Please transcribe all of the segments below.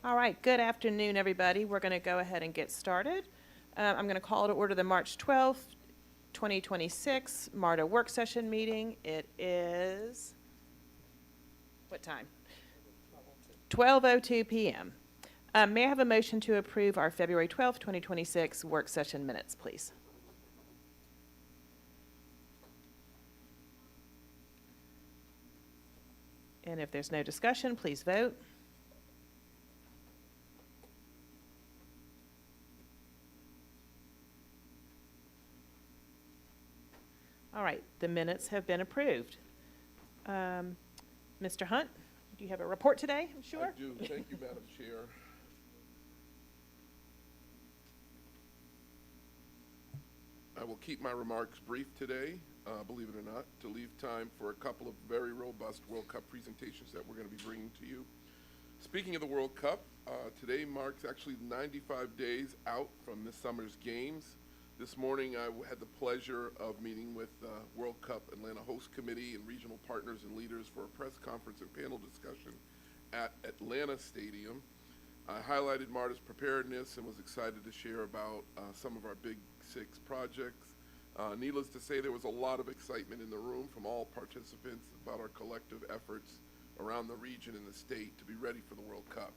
All right, good afternoon, everybody. We're going to go ahead and get started. I'm going to call to order the March 12th, 2026 MARTA work session meeting. It is, what time? 12:02 p.m. May I have a motion to approve our February 12th, 2026 work session minutes, please? And if there's no discussion, please vote. All right, the minutes have been approved. Mr. Hunt, do you have a report today? I'm sure. I do. Thank you, Madam Chair. I will keep my remarks brief today, believe it or not, to leave time for a couple of very robust World Cup presentations that we're going to be bringing to you. Speaking of the World Cup, today marks actually 95 days out from this summer's games. This morning I had the pleasure of meeting with World Cup Atlanta Host Committee and regional partners and leaders for a press conference and panel discussion at Atlanta Stadium. I highlighted MARTA's preparedness and was excited to share about some of our Big Six projects. Needless to say, there was a lot of excitement in the room from all participants about our collective efforts around the region and the state to be ready for the World Cup.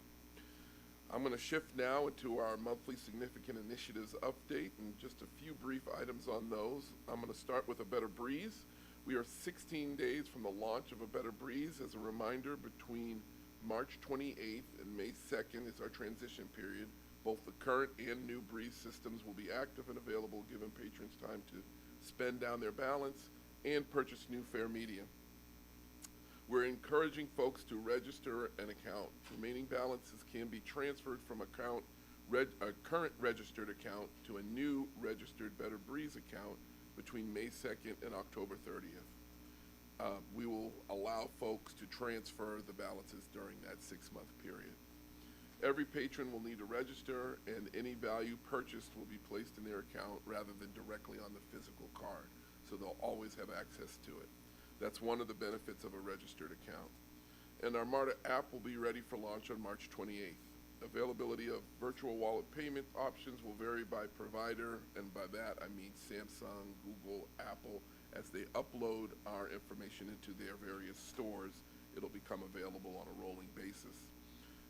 I'm going to shift now into our monthly significant initiatives update and just a few brief items on those. I'm going to start with A Better Breeze. We are 16 days from the launch of A Better Breeze. As a reminder, between March 28th and May 2nd is our transition period. Both the current and new Breeze systems will be active and available, giving patrons time to spend down their balance and purchase new fare media. We're encouraging folks to register an account. Remaining balances can be transferred from a current registered account to a new registered Better Breeze account between May 2nd and October 30th. We will allow folks to transfer the balances during that 6-month period. Every patron will need to register, and any value purchased will be placed in their account rather than directly on the physical card, so they'll always have access to it. That's one of the benefits of a registered account. And our MARTA app will be ready for launch on March 28th. Availability of virtual wallet payment options will vary by provider, and by that I mean Samsung, Google, Apple. As they upload our information into their various stores, it'll become available on a rolling basis.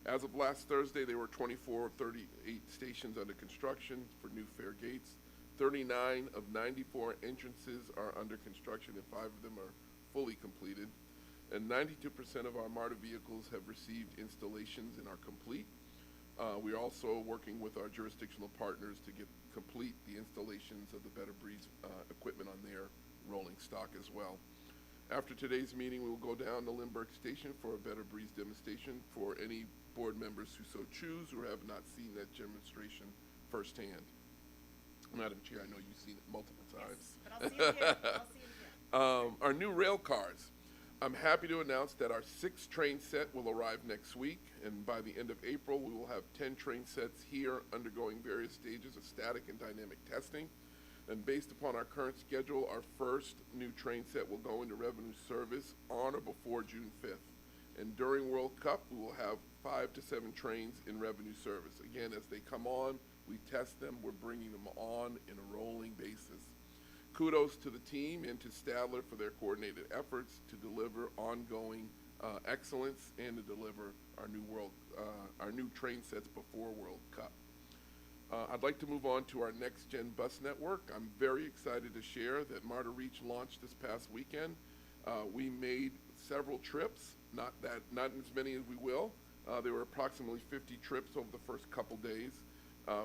As of last Thursday, there were 24 of 38 stations under construction for new fare gates. 39 of 94 entrances are under construction, and 5 of them are fully completed. And 92% of our MARTA vehicles have received installations and are complete. We are also working with our jurisdictional partners to complete the installations of the Better Breeze equipment on their rolling stock as well. After today's meeting, we will go down to Lindbergh Station for a Better Breeze demonstration for any board members who so choose or have not seen that demonstration firsthand. Madam Chair, I know you've seen it multiple times. Yes, but I'll see it again. I'll see it again. Our new rail cars. I'm happy to announce that our 6th train set will arrive next week, and by the end of April, we will have 10 train sets here undergoing various stages of static and dynamic testing. And based upon our current schedule, our first new train set will go into revenue service on or before June 5th. And during World Cup, we will have 5 to 7 trains in revenue service. Again, as they come on, we test them, we're bringing them on in a rolling basis. Kudos to the team and to Stadler for their coordinated efforts to deliver ongoing excellence and to deliver our new train sets before World Cup. I'd like to move on to our next gen bus network. I'm very excited to share that MARTA Reach launched this past weekend. We made several trips, not as many as we will. There were approximately 50 trips over the first couple days.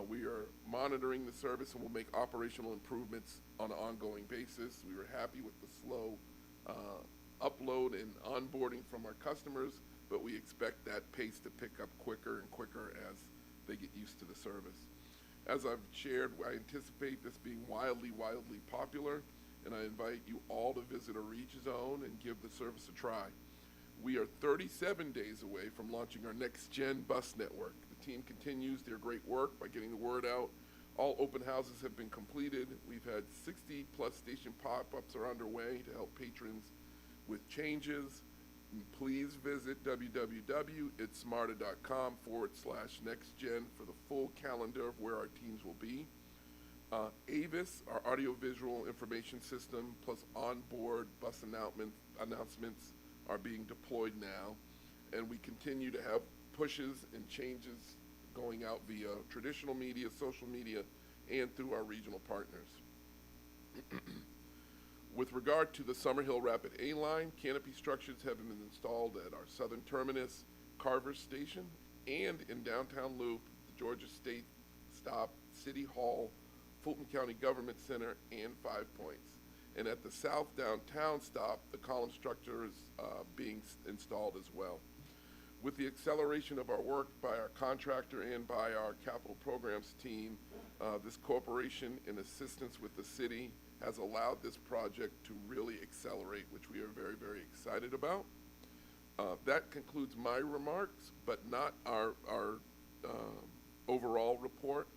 We are monitoring the service and will make operational improvements on an ongoing basis. We were happy with the slow upload and onboarding from our customers, but we expect that pace to pick up quicker and quicker as they get used to the service. As I've shared, I anticipate this being wildly popular, and I invite you all to visit a Reach Zone and give the service a try. We are 37 days away from launching our next gen bus network. The team continues their great work by getting the word out. All open houses have been completed. We've had 60 plus station pop-ups are underway to help patrons with changes, Please visit www.itsmarta.com/nextgen for the full calendar of where our teams will be. AVIS, our audiovisual information system, plus onboard bus announcements are being deployed now, and we continue to have pushes and changes going out via traditional media, social media, and through our regional partners. With regard to the Summerhill Rapid A line, canopy structures have been installed at our southern terminus, Carver Station, and in downtown Loop, the Georgia State Stop, City Hall, Fulton County Government Center, and 5 Points. And at the south downtown stop, the column structure is being installed as well. With the acceleration of our work by our contractor and by our capital programs team, this cooperation in assistance with the city has allowed this project to really accelerate, which we are very, very excited about. That concludes my remarks, but not our overall report.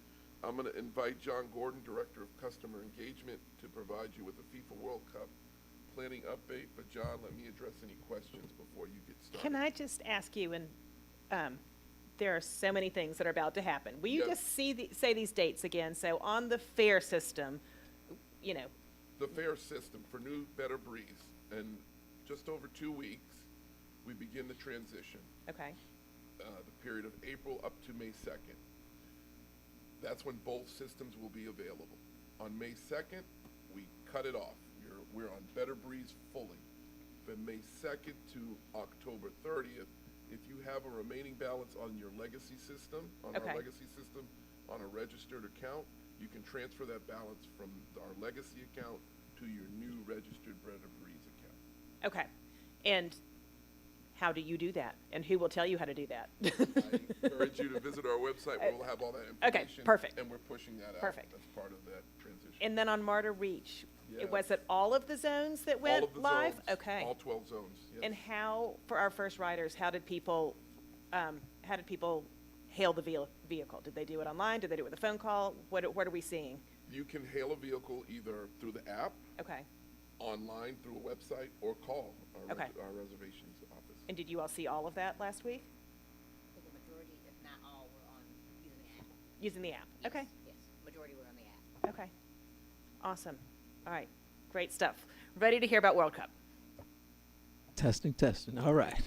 I'm going to invite John Gordon, Director of Customer Engagement, to provide you with a FIFA World Cup planning update. But John, let me address any questions before you get started. Can I just ask you, and there are so many things that are about to happen. Will you Yes. just say these dates again? So on the fare system, you know, The fare system for New Better Breeze, and just over 2 weeks, we begin the transition, okay, the period of April up to May 2nd. That's when both systems will be available. On May 2nd, we cut it off. We're on Better Breeze fully. From May 2nd to October 30th, if you have a remaining balance on your legacy system, on Okay. our legacy system, on a registered account, you can transfer that balance from our legacy account to your new registered Better Breeze account. okay. And how do you do that? And who will tell you how to do that? I encourage you to visit our website where we'll have all that information. Perfect. And we're pushing that out. Perfect. As part of that transition. And then on MARTA Reach, Yes. was it all of the zones that All went of the live? zones, Okay. all 12 zones, yes. And how, for our first riders, how did people hail the vehicle? Did they do it online? Did they do it with a phone call? What are we seeing? You can hail a vehicle either through the app, Okay. online through a website, or call Okay. our reservations office. And did you all see all of that last week? I think the majority, if not all, were on using the app. Using the app? Yes, Okay. Yes, majority were on the app. Okay. Awesome. All right. Great stuff. Ready to hear about World Cup. Testing. All right.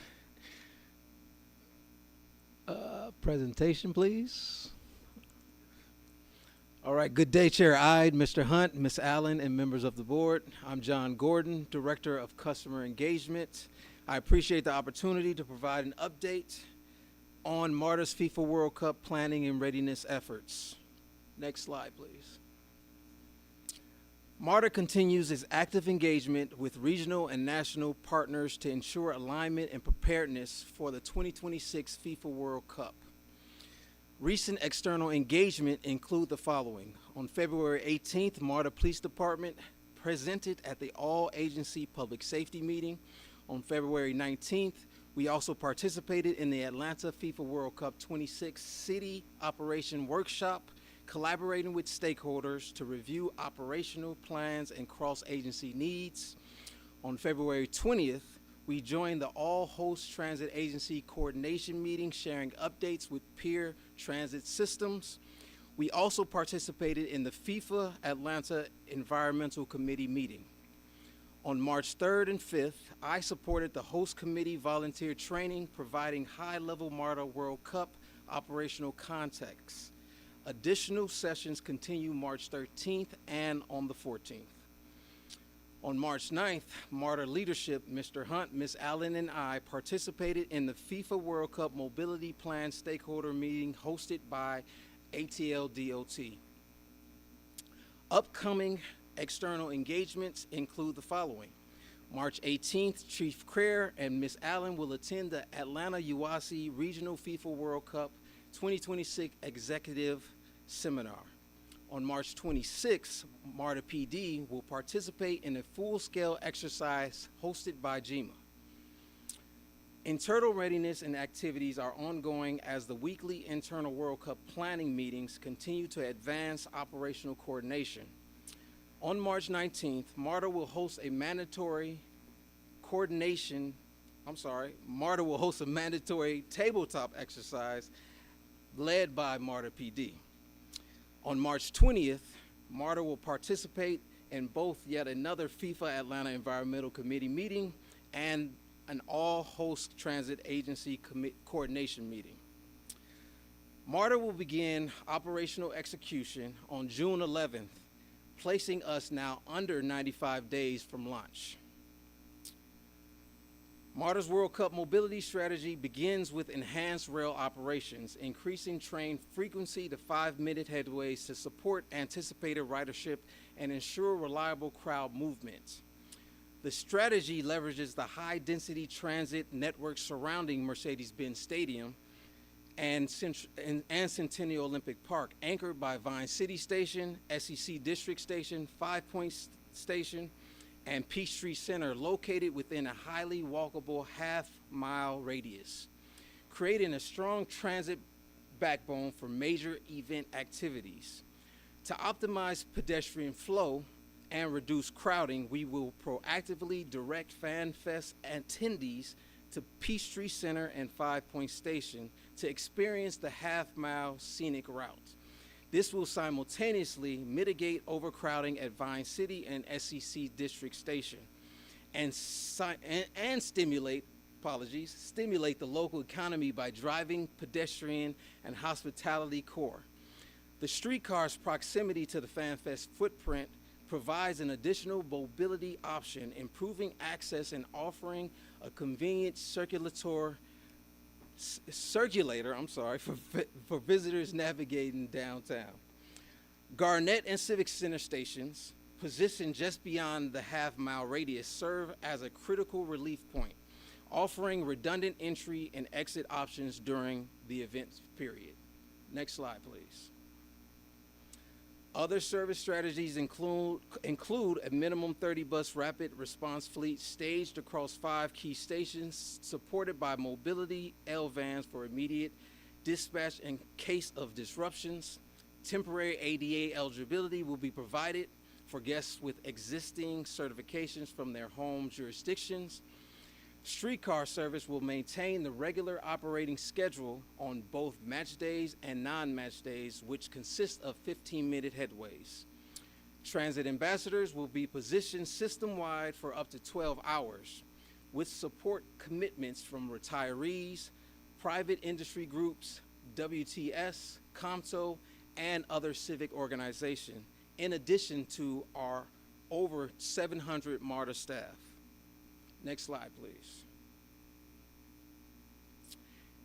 Presentation, please. All right. Good day, Chair Ide, Mr. Hunt, Ms. Allen, and members of the board. I'm John Gordon, Director of Customer Engagement. I appreciate the opportunity to provide an update on MARTA's FIFA World Cup planning and readiness efforts. Next slide, please. MARTA continues its active engagement with regional and national partners to ensure alignment and preparedness for the 2026 FIFA World Cup. Recent external engagement include the following. On February 18th, MARTA Police Department presented at the All-Agency Public Safety Meeting. On February 19th, we also participated in the Atlanta FIFA World Cup 26 City Operation Workshop, collaborating with stakeholders to review operational plans and cross-agency needs. On February 20th, we joined the All-Host Transit Agency Coordination Meeting, sharing updates with peer transit systems. We also participated in the FIFA Atlanta Environmental Committee meeting. On March 3rd and 5th, I supported the host committee volunteer training, providing high-level MARTA World Cup operational context. Additional sessions continue March 13th and on the 14th. On March 9th, MARTA leadership, Mr. Hunt, Ms. Allen, and I participated in the FIFA World Cup Mobility Plan stakeholder meeting hosted by ATL-DOT. Upcoming external engagements include the following. March 18th, Chief Crair and Ms. Allen will attend the Atlanta UASI Regional FIFA World Cup 2026 Executive Seminar. On March 26th, MARTA PD will participate in a full-scale exercise hosted by GMA. Internal readiness and activities are ongoing as the weekly internal World Cup planning meetings continue to advance operational coordination. On March 19th, MARTA will host a mandatory coordination MARTA will host a mandatory tabletop exercise led by MARTA PD. On March 20th, MARTA will participate in both yet another FIFA Atlanta Environmental Committee meeting and an all-host transit agency coordination meeting. MARTA will begin operational execution on June 11th, placing us now under 95 days from launch. MARTA's World Cup mobility strategy begins with enhanced rail operations, increasing train frequency to 5-minute headways to support anticipated ridership and ensure reliable crowd movement. The strategy leverages the high-density transit network surrounding Mercedes-Benz Stadium and Centennial Olympic Park, anchored by Vine City Station, SEC District Station, 5 Point Station, and Peachtree Center, located within a highly walkable half-mile radius, creating a strong transit backbone for major event activities. To optimize pedestrian flow and reduce crowding, we will proactively direct Fan Fest attendees to Peachtree Center and 5 Point Station to experience the half-mile scenic route. This will simultaneously mitigate overcrowding at Vine City and SEC District Station and stimulate the local economy by driving pedestrian and hospitality core. The streetcar's proximity to the FanFest footprint provides an additional mobility option, improving access and offering a convenient circulator for visitors navigating downtown. Garnett and Civic Center stations, positioned just beyond the half-mile radius, serve as a critical relief point, offering redundant entry and exit options during the event period. Next slide, please. Other service strategies include a minimum 30-bus rapid response fleet staged across 5 key stations, supported by mobility L vans for immediate dispatch in case of disruptions. Temporary ADA eligibility will be provided for guests with existing certifications from their home jurisdictions. Streetcar service will maintain the regular operating schedule on both match days and non-match days, which consist of 15-minute headways. Transit ambassadors will be positioned system-wide for up to 12 hours, with support commitments from retirees, private industry groups, WTS, COMTO, and other civic organizations, in addition to our over 700 MARTA staff. Next slide, please.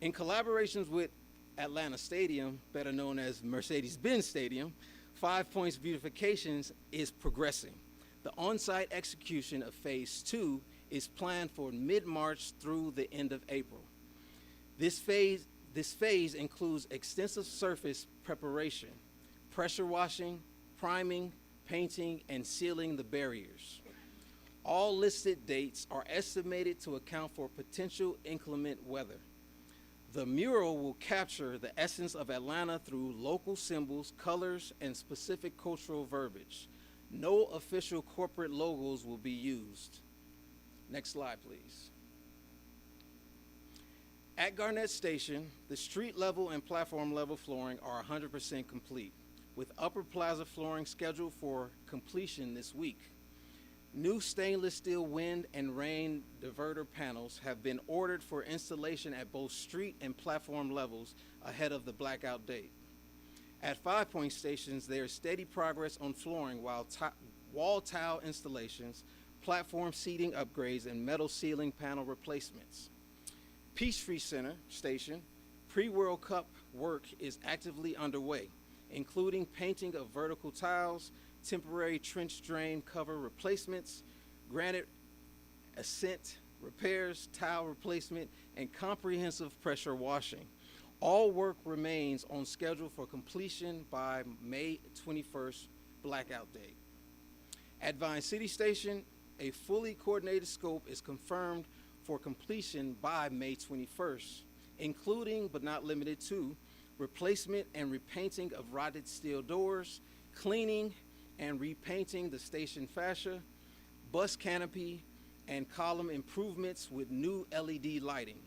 In collaborations with Atlanta Stadium, better known as Mercedes-Benz Stadium, 5 Points beautifications is progressing. The on-site execution of Phase 2 is planned for mid-March through the end of April. This phase includes extensive surface preparation, pressure washing, priming, painting, and sealing the barriers. All listed dates are estimated to account for potential inclement weather. The mural will capture the essence of Atlanta through local symbols, colors, and specific cultural verbiage. No official corporate logos will be used. Next slide, please. At Garnett Station, the street level and platform level flooring are 100% complete, with upper plaza flooring scheduled for completion this week. New stainless steel wind and rain diverter panels have been ordered for installation at both street and platform levels ahead of the blackout date. At 5 Point stations, there is steady progress on flooring, while wall tile installations, platform seating upgrades, and metal ceiling panel replacements. Peachtree Center Station, pre-World Cup work is actively underway, including painting of vertical tiles, temporary trench drain cover replacements, granite ascent repairs, tile replacement, and comprehensive pressure washing. All work remains on schedule for completion by May 21st, blackout date. At Vine City Station, a fully coordinated scope is confirmed for completion by May 21st, including but not limited to replacement and repainting of rotted steel doors, cleaning and repainting the station fascia, bus canopy, and column improvements with new LED lighting,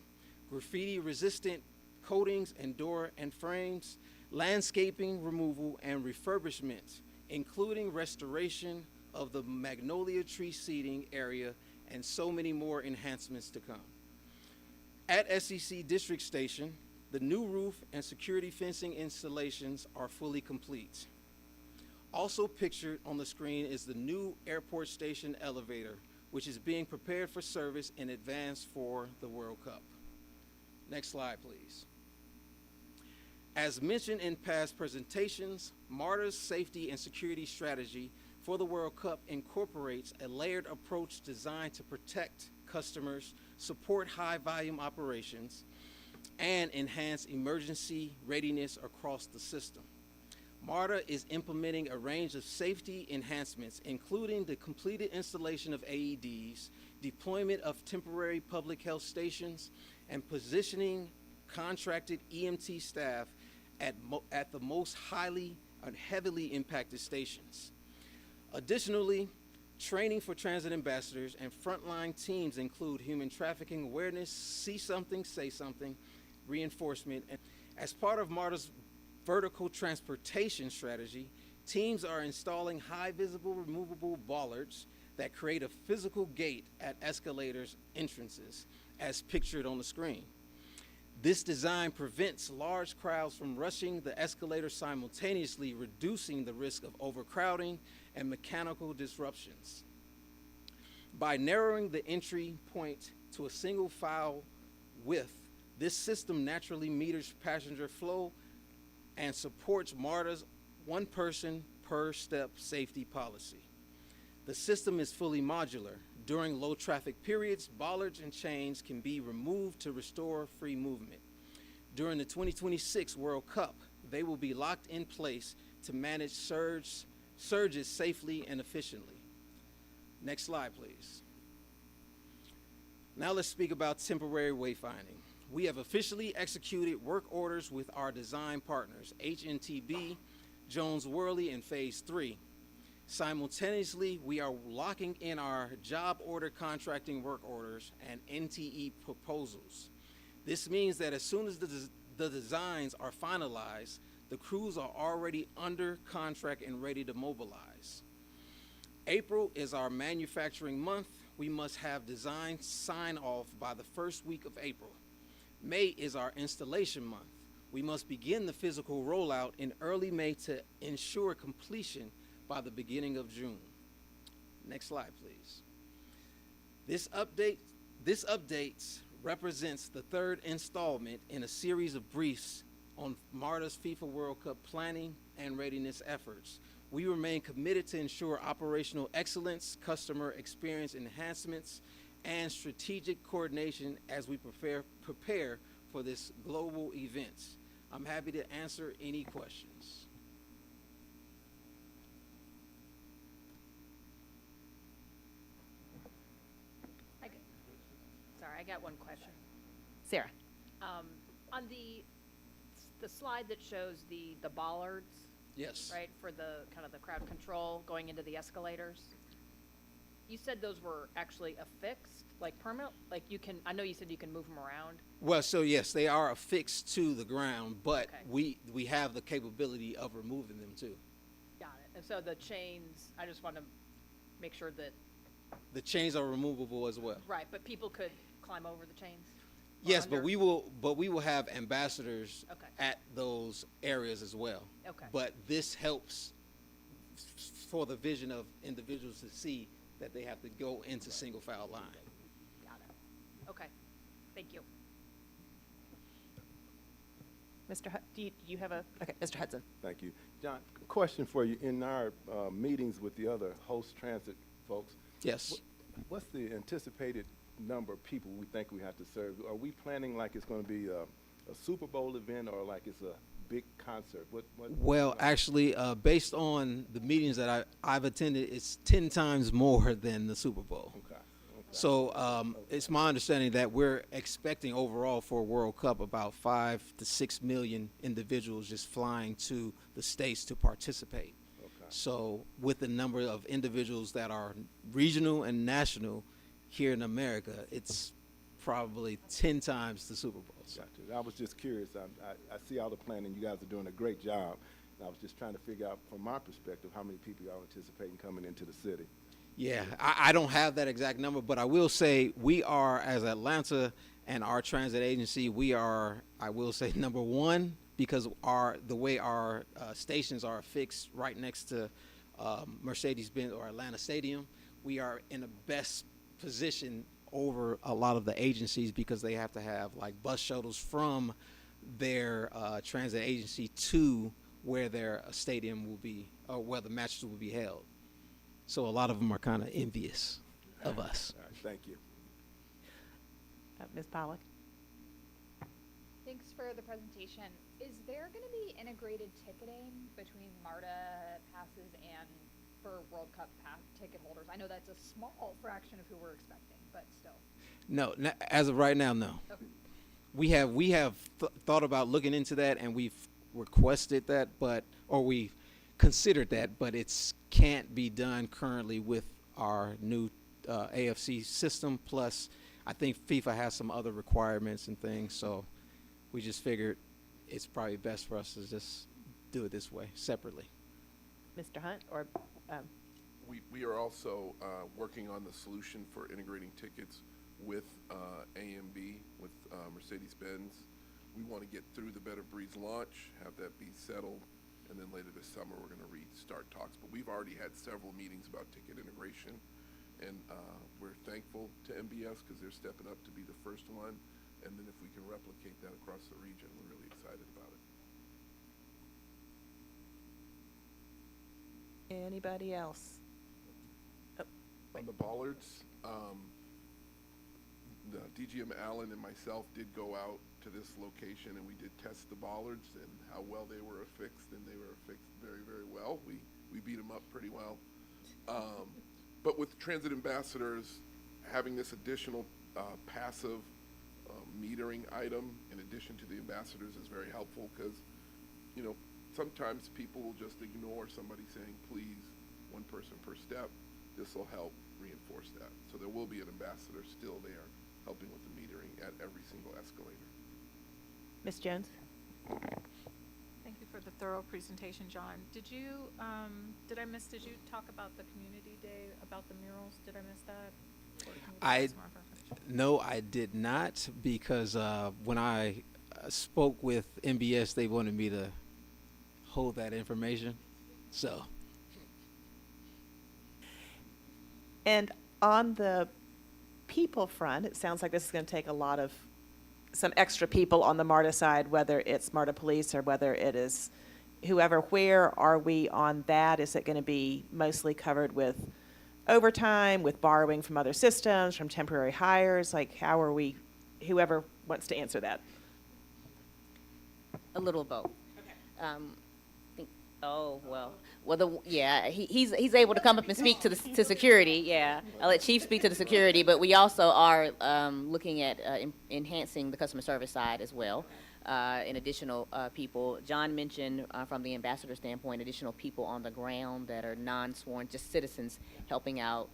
graffiti-resistant coatings and door and frames, landscaping removal and refurbishment, including restoration of the magnolia tree seating area, and so many more enhancements to come. At SEC District Station, the new roof and security fencing installations are fully complete. Also pictured on the screen is the new airport station elevator, which is being prepared for service in advance for the World Cup. Next slide, please. As mentioned in past presentations, MARTA's safety and security strategy for the World Cup incorporates a layered approach designed to protect customers, support high-volume operations, and enhance emergency readiness across the system. MARTA is implementing a range of safety enhancements, including the completed installation of AEDs, deployment of temporary public health stations, and positioning contracted EMT staff at the most highly and heavily impacted stations. Additionally, training for transit ambassadors and frontline teams include human trafficking awareness, see something, say something, reinforcement. And as part of MARTA's vertical transportation strategy, teams are installing high visible removable bollards that create a physical gate at escalators entrances, as pictured on the screen. This design prevents large crowds from rushing the escalator simultaneously, reducing the risk of overcrowding and mechanical disruptions. By narrowing the entry point to a single file width, this system naturally meters passenger flow and supports MARTA's one person per step safety policy. The system is fully modular. During low traffic periods, bollards and chains can be removed to restore free movement. During the 2026 World Cup, they will be locked in place to manage surges safely and efficiently. Next slide, please. Now let's speak about temporary wayfinding. We have officially executed work orders with our design partners, HNTB, Jones Worley, and Phase 3. Simultaneously, we are locking in our job order contracting work orders and NTE proposals. This means that as soon as the designs are finalized, the crews are already under contract and ready to mobilize. April is our manufacturing month. We must have design sign off by the first week of April. May is our installation month. We must begin the physical rollout in early May to ensure completion by the beginning of June. Next slide, please. This update represents the third installment in a series of briefs on MARTA's FIFA World Cup planning and readiness efforts. We remain committed to ensure operational excellence, customer experience enhancements, and strategic coordination as we prepare for this global event. I'm happy to answer any questions. Sorry, I got one question. Sarah? On the slide that shows the bollards, Yes. right, for the kind of the crowd control going into the escalators, you said those were actually affixed, like permanent, like you can, I know you said you can move them around. Well, so yes, they are affixed to the ground, but Okay. we have the capability of removing them too. Got it. And so the chains, I just want to make sure that, The chains are removable as well. right, but people could climb over the chains? Or Yes, but under? we will have ambassadors Okay. at those areas as well. Okay. But this helps for the vision of individuals to see that they have to go into single file line. Got it. Okay. Thank you. Mr. Do you have a, okay, Mr. Hudson? Thank you. John, question for you. In our meetings with the other host transit folks, Yes. what's the anticipated number of people we think we have to serve? Are we planning like it's going to be a Super Bowl event or like it's a big concert? Well, actually, based on the meetings that I've attended, it's 10 times more than the Super Bowl. Okay. So it's my understanding that we're expecting overall for World Cup about 5 to 6 million individuals just flying to the States to participate. Okay. So with the number of individuals that are regional and national here in America, it's probably 10 times the Super Bowl. So. Gotcha. I was just curious. I see all the planning. You guys are doing a great job. And I was just trying to figure out, from my perspective, how many people y'all anticipating coming into the city. Yeah, I don't have that exact number, but I will say we are, as Atlanta and our transit agency, we are, I will say, number one, because the way our stations are fixed right next to Mercedes-Benz or Atlanta Stadium, we are in the best position over a lot of the agencies because they have to have like bus shuttles from their transit agency to where their stadium will be, or where the matches will be held. So a lot of them are kind of envious of us. All right, thank you. Ms. Pollock? Thanks for the presentation. Is there going to be integrated ticketing between MARTA passes and for World Cup ticket holders? I know that's a small fraction of who we're expecting, but still. No, as of right now, no. Okay. We have thought about looking into that, and we've requested that, or we've considered that, but it's can't be done currently with our new AFC system. Plus, I think FIFA has some other requirements and things, so we just figured it's probably best for us to just do it this way, separately. Mr. Hunt, or We are also working on the solution for integrating tickets with AMB, with Mercedes-Benz. We want to get through the Better Breeze launch, have that be settled, and then later this summer we're going to restart talks. But we've already had several meetings about ticket integration, and we're thankful to MBS because they're stepping up to be the first one. And then if we can replicate that across the region, we're really excited about it. anybody else? On the bollards, the DGM Allen and myself did go out to this location and we did test the bollards and how well they were affixed, and they were affixed very, very well. We beat them up pretty well. But with transit ambassadors, having this additional passive metering item in addition to the ambassadors is very helpful because, you know, sometimes people will just ignore somebody saying, please, one person per step. This will help reinforce that. So there will be an ambassador still there helping with the metering at every single escalator. Ms. Jones? Thank you for the thorough presentation, John. Did you talk about the community day, about the murals? Did I miss that? Or can you provide some more information? No, I did not, because when I spoke with MBS, they wanted me to hold that information. So. And on the people front, it sounds like this is going to take some extra people on the MARTA side, whether it's MARTA Police or whether it is whoever. Where are we on that? Is it going to be mostly covered with overtime, with borrowing from other systems, from temporary hires? Like, how are we, whoever wants to answer that? A little of both. Okay. He's able to come up and speak to security. Yeah, I'll let Chief speak to the security, but we also are looking at enhancing the customer service side as well. In additional people, John mentioned from the ambassador standpoint, additional people on the ground that are non-sworn, just citizens helping out.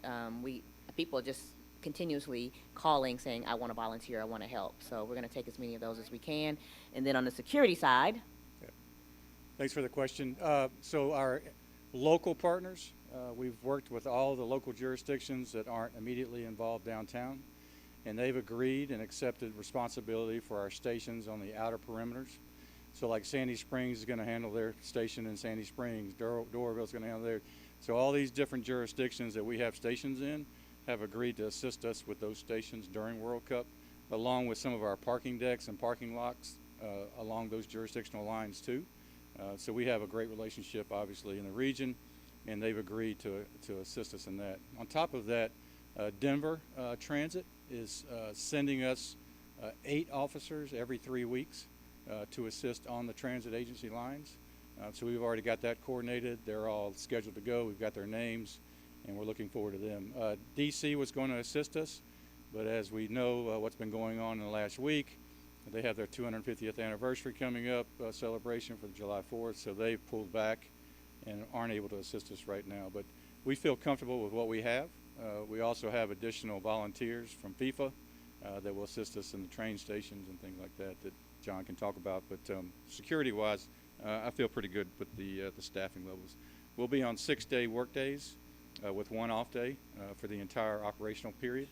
People are just continuously calling, saying, "I want to volunteer, I want to help." So we're going to take as many of those as we can, and then on the security side. Thanks for the question. So our local partners, we've worked with all the local jurisdictions that aren't immediately involved downtown, and they've agreed and accepted responsibility for our stations on the outer perimeters. So like Sandy Springs is going to handle their station in Sandy Springs, Doraville's going to handle theirs. So all these different jurisdictions that we have stations in have agreed to assist us with those stations during World Cup, along with some of our parking decks and parking lots along those jurisdictional lines too. So we have a great relationship, obviously, in the region, and they've agreed to assist us in that. On top of that, Denver Transit is sending us 8 officers every 3 weeks to assist on the transit agency lines. So we've already got that coordinated. They're all scheduled to go. We've got their names, and we're looking forward to them. DC was going to assist us, but as we know what's been going on in the last week, they have their 250th anniversary coming up, celebration for July 4th, so they've pulled back and aren't able to assist us right now. But we feel comfortable with what we have, We also have additional volunteers from FIFA that will assist us in the train stations and things like that John can talk about. But security-wise, I feel pretty good with the staffing levels. We'll be on 6-day work days with one off day for the entire operational period.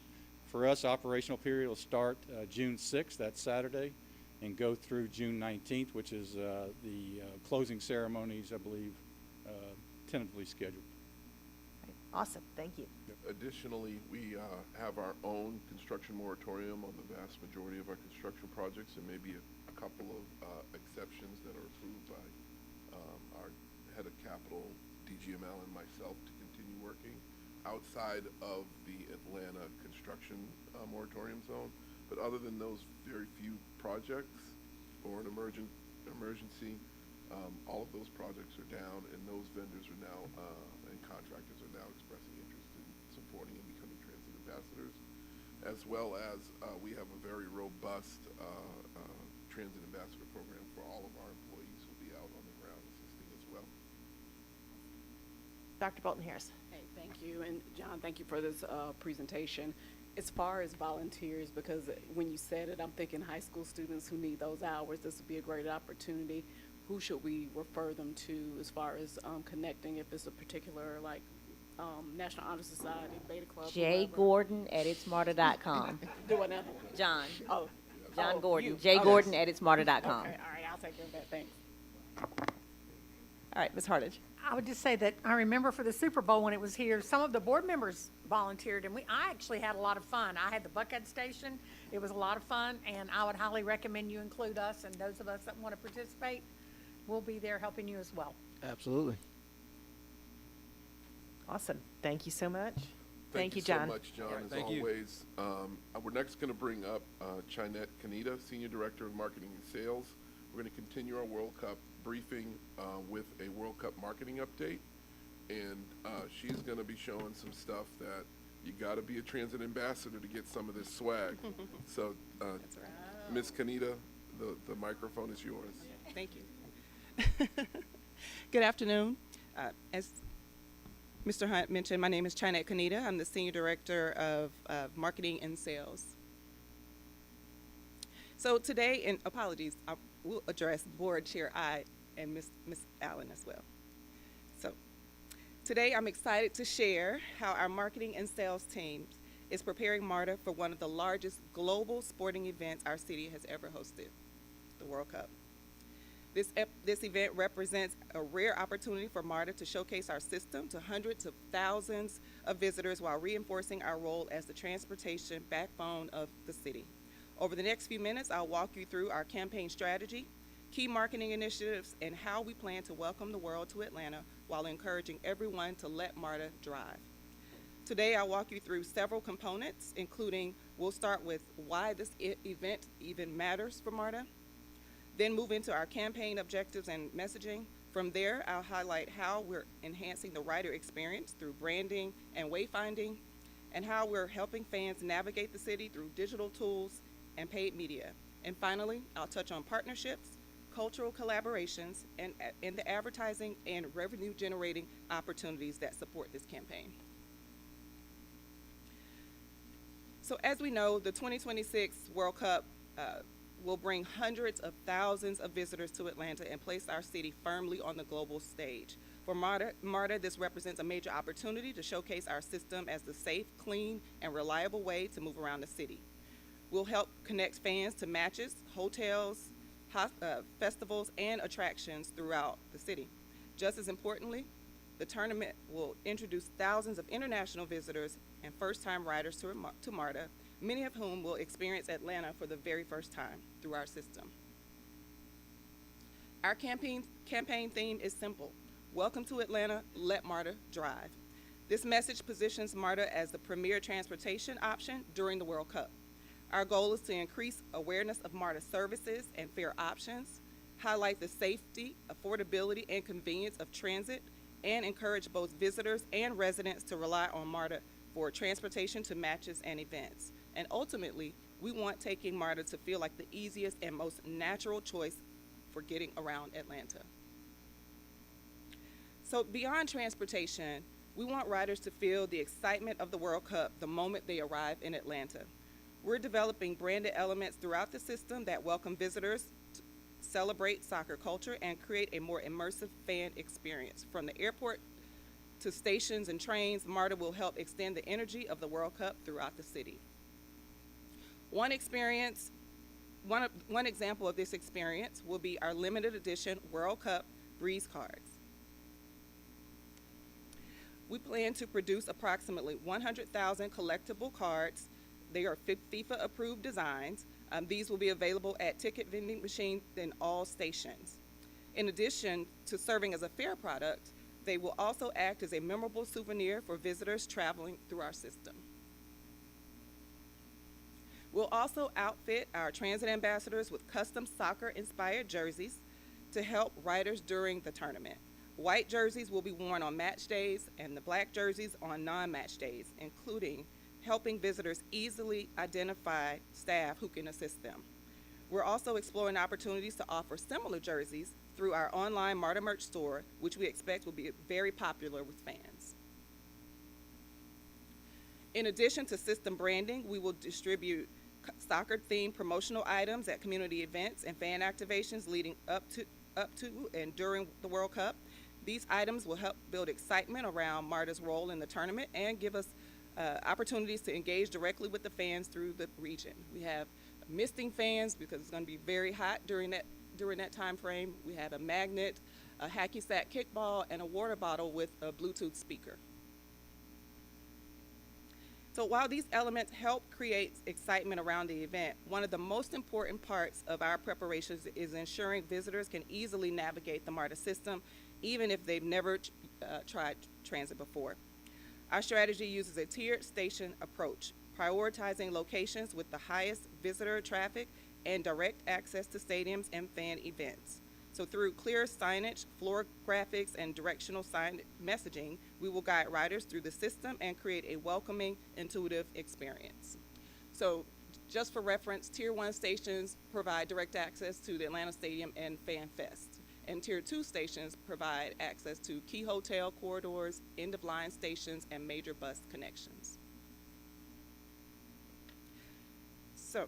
For us, operational period will start June 6th, that's Saturday, and go through June 19th, which is the closing ceremonies, I believe, tentatively scheduled. Awesome, thank you. Additionally, we have our own construction moratorium on the vast majority of our construction projects, and maybe a couple of exceptions that are approved by our head of capital, DGML, and myself to continue working outside of the Atlanta construction moratorium zone. But other than those very few projects or an emergency, all of those projects are down, and those vendors are now and contractors are now expressing interest in supporting and becoming transit ambassadors, as well as we have a very robust transit ambassador program for all of our employees who will be out on the ground assisting as well. Dr. Bolton Harris. Hey, thank you. And John, thank you for this presentation. As far as volunteers, because when you said it, I'm thinking high school students who need those hours, this would be a great opportunity. Who should we refer them to as far as connecting, if it's a particular, like, National Honor Society, Beta Club? J. whoever? Gordon at itsmarta.com. Do what now? John. Oh. John Oh, Gordon. you. J. Okay. Gordon at itsmarta.com. Okay, all right, I'll take care of that, thanks. All right, Ms. Hartage. I would just say that I remember for the Super Bowl when it was here, some of the board members volunteered, and I actually had a lot of fun. I had the Buckhead Station. It was a lot of fun, and I would highly recommend you include us, and those of us that want to participate, we'll be there helping you as well. Absolutely. Awesome, thank you so much. Thank you John. so much, John, as Thank you. always. We're next going to bring up Chinette Kanita, Senior Director of Marketing and Sales. We're going to continue our World Cup briefing with a World Cup marketing update. And she's going to be showing some stuff that you got to be a transit ambassador to get some of this swag. So, Ms. Kanita, the microphone is yours. Thank you. Good afternoon. As Mr. Hunt mentioned, my name is Chinette Kanita. I'm the Senior Director of Marketing and Sales. So today, and apologies, I will address Board Chair I and Ms. Allen as well. So today I'm excited to share how our marketing and sales team is preparing MARTA for one of the largest global sporting events our city has ever hosted, the World Cup. This event represents a rare opportunity for MARTA to showcase our system to hundreds of thousands of visitors while reinforcing our role as the transportation backbone of the city. Over the next few minutes, I'll walk you through our campaign strategy, key marketing initiatives, and how we plan to welcome the world to Atlanta while encouraging everyone to let MARTA drive. Today, I'll walk you through several components, including we'll start with why this event even matters for MARTA, then move into our campaign objectives and messaging. From there, I'll highlight how we're enhancing the rider experience through branding and wayfinding, and how we're helping fans navigate the city through digital tools and paid media. And finally, I'll touch on partnerships, cultural collaborations, and the advertising and revenue-generating opportunities that support this campaign. So as we know, the 2026 World Cup will bring hundreds of thousands of visitors to Atlanta and place our city firmly on the global stage. For MARTA, this represents a major opportunity to showcase our system as the safe, clean, and reliable way to move around the city. We'll help connect fans to matches, hotels, festivals, and attractions throughout the city. Just as importantly, the tournament will introduce thousands of international visitors and first-time riders to MARTA, many of whom will experience Atlanta for the very first time through our system. Our campaign theme is simple: welcome to Atlanta, let MARTA drive. This message positions MARTA as the premier transportation option during the World Cup. Our goal is to increase awareness of MARTA services and fare options, highlight the safety, affordability, and convenience of transit, and encourage both visitors and residents to rely on MARTA for transportation to matches and events. And ultimately, we want taking MARTA to feel like the easiest and most natural choice for getting around Atlanta. So beyond transportation, We want riders to feel the excitement of the World Cup the moment they arrive in Atlanta. We're developing branded elements throughout the system that welcome visitors, celebrate soccer culture, and create a more immersive fan experience. From the airport to stations and trains, MARTA will help extend the energy of the World Cup throughout the city. One example of this experience will be our limited edition World Cup Breeze cards. We plan to produce approximately 100,000 collectible cards. They are FIFA approved designs. These will be available at ticket vending machines in all stations. In addition to serving as a fair product, they will also act as a memorable souvenir for visitors traveling through our system. We'll also outfit our transit ambassadors with custom soccer-inspired jerseys to help riders during the tournament. White jerseys will be worn on match days and the black jerseys on non-match days, including helping visitors easily identify staff who can assist them. We're also exploring opportunities to offer similar jerseys through our online MARTA merch store, which we expect will be very popular with fans. In addition to system branding, we will distribute soccer-themed promotional items at community events and fan activations leading up to and during the World Cup. These items will help build excitement around MARTA's role in the tournament and give us opportunities to engage directly with the fans through the region. We have misting fans because it's going to be very hot during that time frame. We have a magnet, a hacky sack kickball, and a water bottle with a Bluetooth speaker. So while these elements help create excitement around the event, one of the most important parts of our preparations is ensuring visitors can easily navigate the MARTA system, even if they've never tried transit before. Our strategy uses a tiered station approach, prioritizing locations with the highest visitor traffic and direct access to stadiums and fan events. So through clear signage, floor graphics, and directional sign messaging, we will guide riders through the system and create a welcoming, intuitive experience. So just for reference, Tier 1 stations provide direct access to the Atlanta Stadium and Fan Fest. And Tier 2 stations provide access to key hotel corridors, end-of-line stations, and major bus connections. So,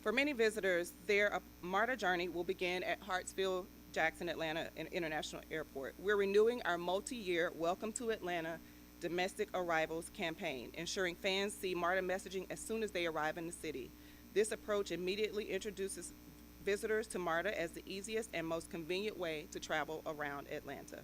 for many visitors, their MARTA journey will begin at Hartsfield-Jackson Atlanta International Airport. We're renewing our multi-year Welcome to Atlanta Domestic Arrivals campaign, ensuring fans see MARTA messaging as soon as they arrive in the city. This approach immediately introduces visitors to MARTA as the easiest and most convenient way to travel around Atlanta.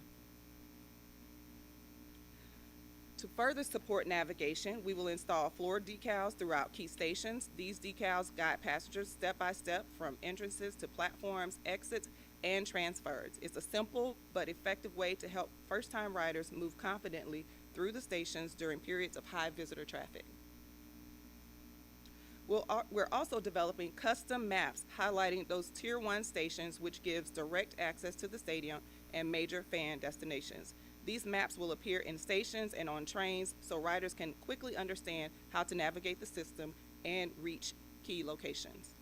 To further support navigation, we will install floor decals throughout key stations. These decals guide passengers step by step from entrances to platforms, exits, and transfers. It's a simple but effective way to help first-time riders move confidently through the stations during periods of high visitor traffic. We're also developing custom maps highlighting those Tier 1 stations, which gives direct access to the stadium and major fan destinations. These maps will appear in stations and on trains so riders can quickly understand how to navigate the system and reach key locations.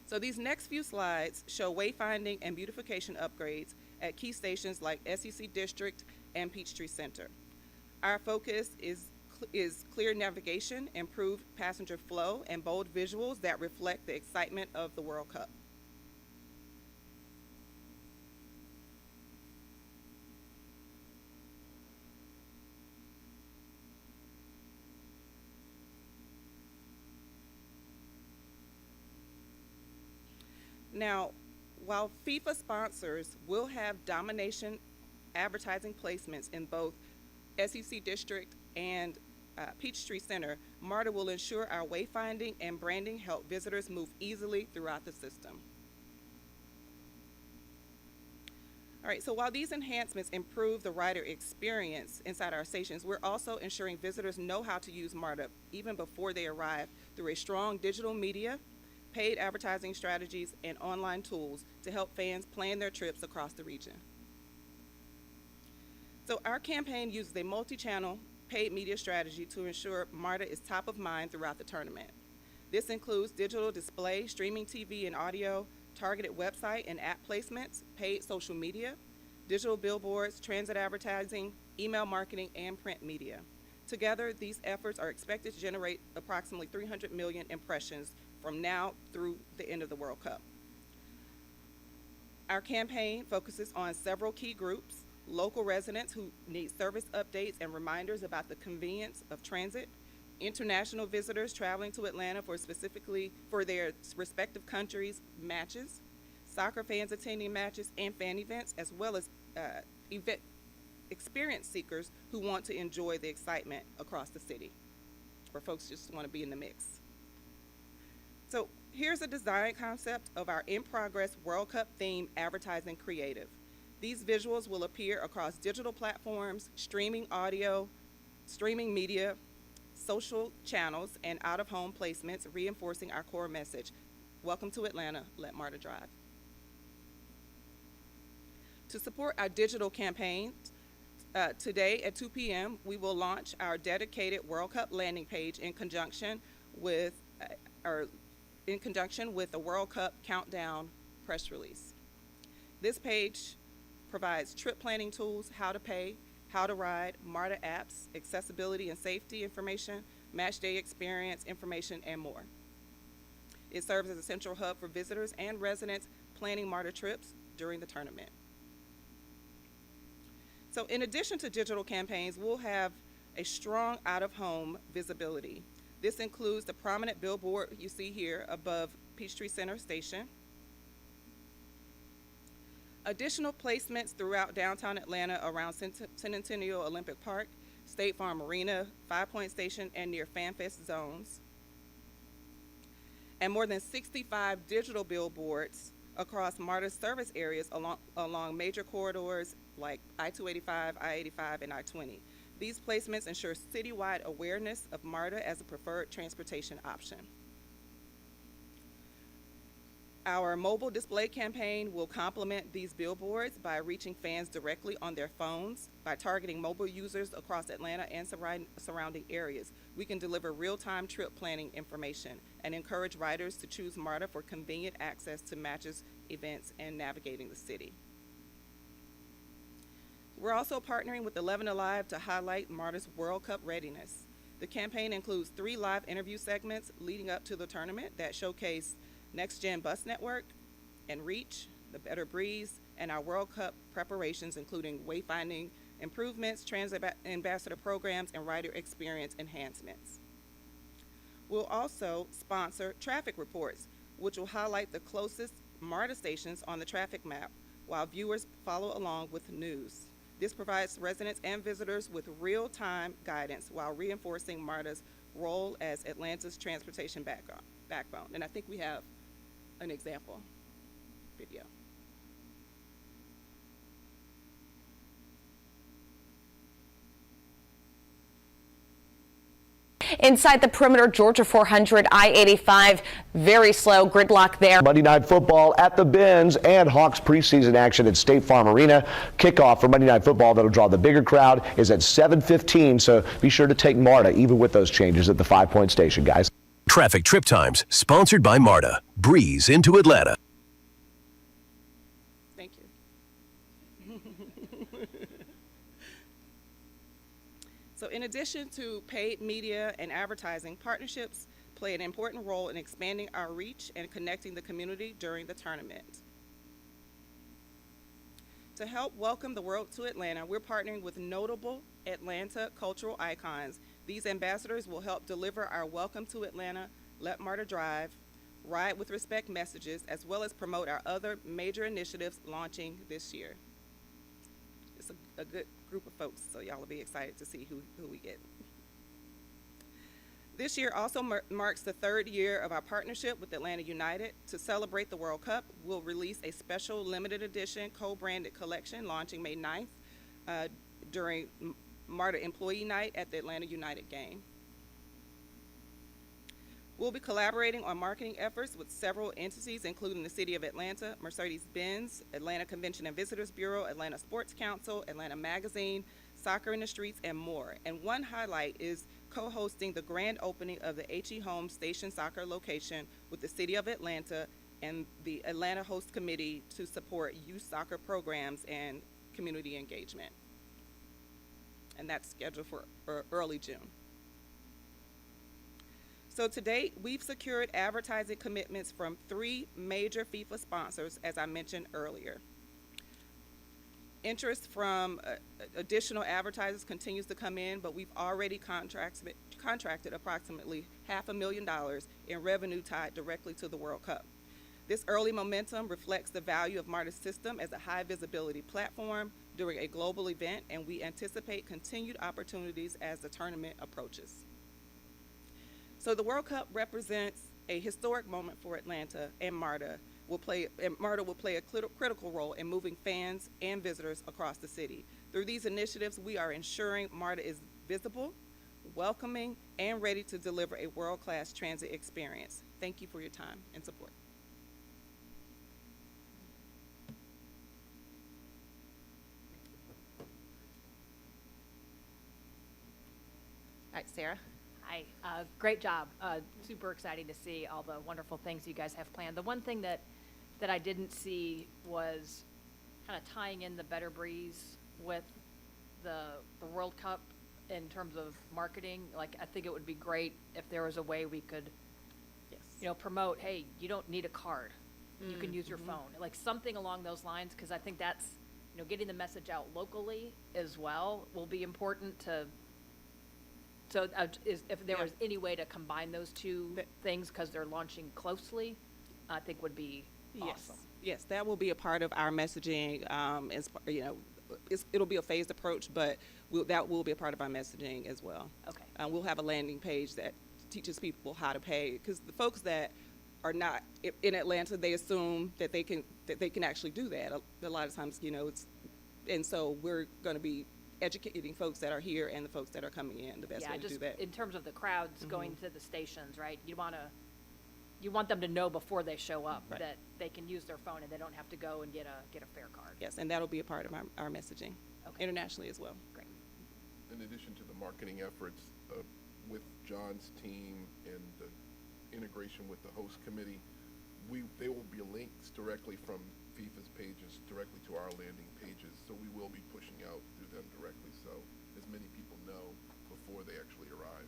So these next few slides show wayfinding and beautification upgrades at key stations like SEC District and Peachtree Center. Our focus is clear navigation, improved passenger flow, and bold visuals that reflect the excitement of the World Cup. Now, while FIFA sponsors will have domination advertising placements in both SEC District and Peachtree Center, MARTA will ensure our wayfinding and branding help visitors move easily throughout the system. All right, so while these enhancements improve the rider experience inside our stations, we're also ensuring visitors know how to use MARTA even before they arrive through a strong digital media, paid advertising strategies, and online tools to help fans plan their trips across the region. So our campaign uses a multi-channel paid media strategy to ensure MARTA is top of mind throughout the tournament. This includes digital display, streaming TV and audio, targeted website and app placements, paid social media, digital billboards, transit advertising, email marketing, and print media. Together, these efforts are expected to generate approximately 300 million impressions from now through the end of the World Cup. Our campaign focuses on several key groups: local residents who need service updates and reminders about the convenience of transit, international visitors traveling to Atlanta for their respective countries' matches, soccer fans attending matches and fan events, as well as event experience seekers who want to enjoy the excitement across the city, or folks just want to be in the mix. So here's a design concept of our in-progress World Cup theme advertising creative. These visuals will appear across digital platforms, streaming audio, streaming media, social channels, and out-of-home placements, reinforcing our core message: welcome to Atlanta, let MARTA drive. To support our digital campaign, today at 2 p.m., we will launch our dedicated World Cup landing page in conjunction with the World Cup countdown press release. This page provides trip planning tools, how to pay, how to ride, MARTA apps, accessibility and safety information, match day experience information, and more. It serves as a central hub for visitors and residents planning MARTA trips during the tournament. So in addition to digital campaigns, we'll have a strong out-of-home visibility. This includes the prominent billboard you see here above Peachtree Center Station. Additional placements throughout downtown Atlanta around Centennial Olympic Park, State Farm Arena, 5 Point Station, and near FanFest zones. And more than 65 digital billboards across MARTA's service areas along major corridors like I-285, I-85, and I-20. These placements ensure citywide awareness of MARTA as a preferred transportation option. Our mobile display campaign will complement these billboards by reaching fans directly on their phones. By targeting mobile users across Atlanta and surrounding areas, we can deliver real-time trip planning information and encourage riders to choose MARTA for convenient access to matches, events, and navigating the city. We're also partnering with 11 Alive to highlight MARTA's World Cup readiness. The campaign includes 3 live interview segments leading up to the tournament that showcase Next Gen Bus Network and Reach, the Better Breeze, and our World Cup preparations, including wayfinding improvements, transit ambassador programs, and rider experience enhancements. We'll also sponsor traffic reports, which will highlight the closest MARTA stations on the traffic map, while viewers follow along with news. This provides residents and visitors with real-time guidance while reinforcing MARTA's role as Atlanta's transportation backbone. And I think we have an example video. Inside the perimeter, Georgia 400, I-85, very slow, gridlock there. Monday Night Football at the Benz and Hawks preseason action at State Farm Arena. Kickoff for Monday Night Football that'll draw the bigger crowd is at 7:15, so be sure to take MARTA even with those changes at the 5 Point Station, guys. Traffic Trip Times, sponsored by MARTA. Breeze into Atlanta. Thank you. So in addition to paid media and advertising, partnerships play an important role in expanding our reach and connecting the community during the tournament. To help welcome the world to Atlanta, we're partnering with notable Atlanta cultural icons. These ambassadors will help deliver our Welcome to Atlanta, Let MARTA Drive, Ride with Respect messages, as well as promote our other major initiatives launching this year. It's a good group of folks, so y'all will be excited to see who we get. This year also marks the 3rd year of our partnership with Atlanta United. To celebrate the World Cup, we'll release a special limited edition co-branded collection launching May 9th during MARTA Employee Night at the Atlanta United game. We'll be collaborating on marketing efforts with several entities, including the City of Atlanta, Mercedes-Benz, Atlanta Convention and Visitors Bureau, Atlanta Sports Council, Atlanta Magazine, Soccer in the Streets, and more. And one highlight is co-hosting the grand opening of the H.E. Holmes Station Soccer location with the City of Atlanta and the Atlanta Host Committee to support youth soccer programs and community engagement. And that's scheduled for early June. So to date, we've secured advertising commitments from 3 major FIFA sponsors, as I mentioned earlier. Interest from additional advertisers continues to come in, but we've already contracted approximately $500,000 in revenue tied directly to the World Cup. This early momentum reflects the value of MARTA's system as a high visibility platform during a global event, and we anticipate continued opportunities as the tournament approaches. So the World Cup represents a historic moment for Atlanta, and MARTA will play a critical role in moving fans and visitors across the city. Through these initiatives, we are ensuring MARTA is visible, welcoming, and ready to deliver a world-class transit experience. Thank you for your time and support. All right, Sarah. Hi, great job. Super exciting to see all the wonderful things you guys have planned. The one thing that I didn't see was kind of tying in the Better Breeze with the World Cup in terms of marketing. Like, I think it would be great if there was a way we could, promote, hey, you don't need a card. You can use your phone. Like, something along those lines, because I think that's, getting the message out locally as well will be important to. So if there was any way to combine those two things, because they're launching closely, I think would be awesome. Yes, that will be a part of our messaging. It'll be a phased approach, but that will be a part of our messaging as well. Okay. We'll have a landing page that teaches people how to pay, because the folks that are not in Atlanta, they assume that they can actually do that. A lot of times, and so we're going to be educating folks that are here and the folks that are coming in, the best way to do that. In terms of the crowds going to the stations, right? You want them to know before they show up that they can use their phone and they don't have to go and get a fare card. Yes, and that'll be a part of our messaging internationally as well. Great. In addition to the marketing efforts with John's team and the integration with the host committee, there will be links directly from FIFA's pages directly to our landing pages, so we will be pushing out through them directly, so as many people know before they actually arrive.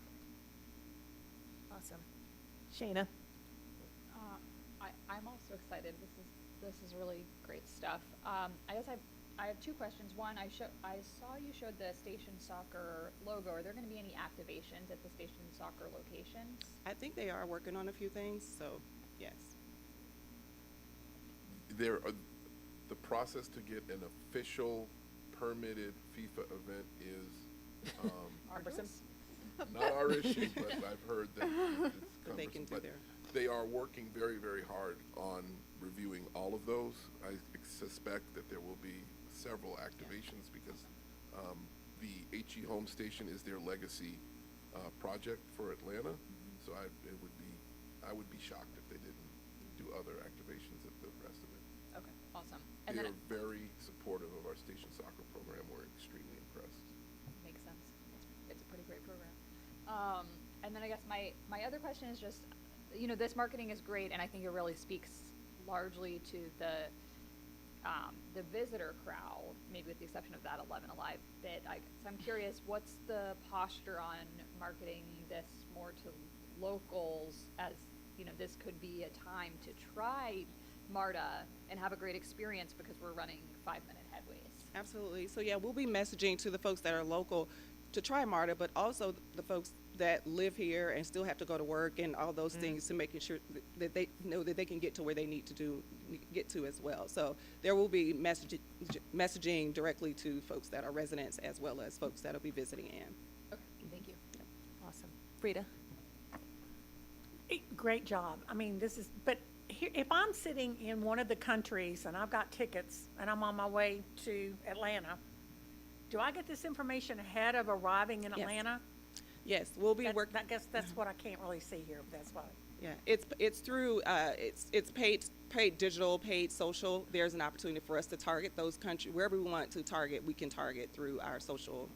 Awesome. Shayna. I'm also excited. This is really great stuff. I guess I have 2 questions. One, I saw you showed the Station Soccer logo. Are there going to be any activations at the Station Soccer locations? I think they are working on a few things, so yes. The process to get an official permitted FIFA event is not our issue, but I've heard that it's cumbersome. They can do their. They are working very, very hard on reviewing all of those. I suspect that there will be several activations because the HE Home Station is their legacy project for Atlanta. So I would be shocked if they didn't do other activations at the rest of it. Okay, awesome. And they are very supportive of our station soccer program. We're extremely impressed. Makes sense. It's a pretty great program. And then I guess my other question is just, this marketing is great, and I think it really speaks largely to the visitor crowd, maybe with the exception of that 11 Alive bit. So I'm curious, what's the posture on marketing this more to locals, as this could be a time to try MARTA and have a great experience because we're running 5-minute headways. Absolutely. So yeah, we'll be messaging to the folks that are local to try MARTA, but also the folks that live here and still have to go to work and all those things, to making sure that they know that they can get to where they need to get to as well. So there will be messaging directly to folks that are residents as well as folks that will be visiting in. Okay, thank you. Awesome. Frida. Great job. I mean, but here, if I'm sitting in one of the countries and I've got tickets and I'm on my way to Atlanta, do I get this information ahead of arriving in Atlanta? Yes, we'll be working. I guess that's what I can't really see here, but that's why. Yeah, it's through it's paid digital, paid social. There's an opportunity for us to target those countries wherever we want to target. We can target through our social,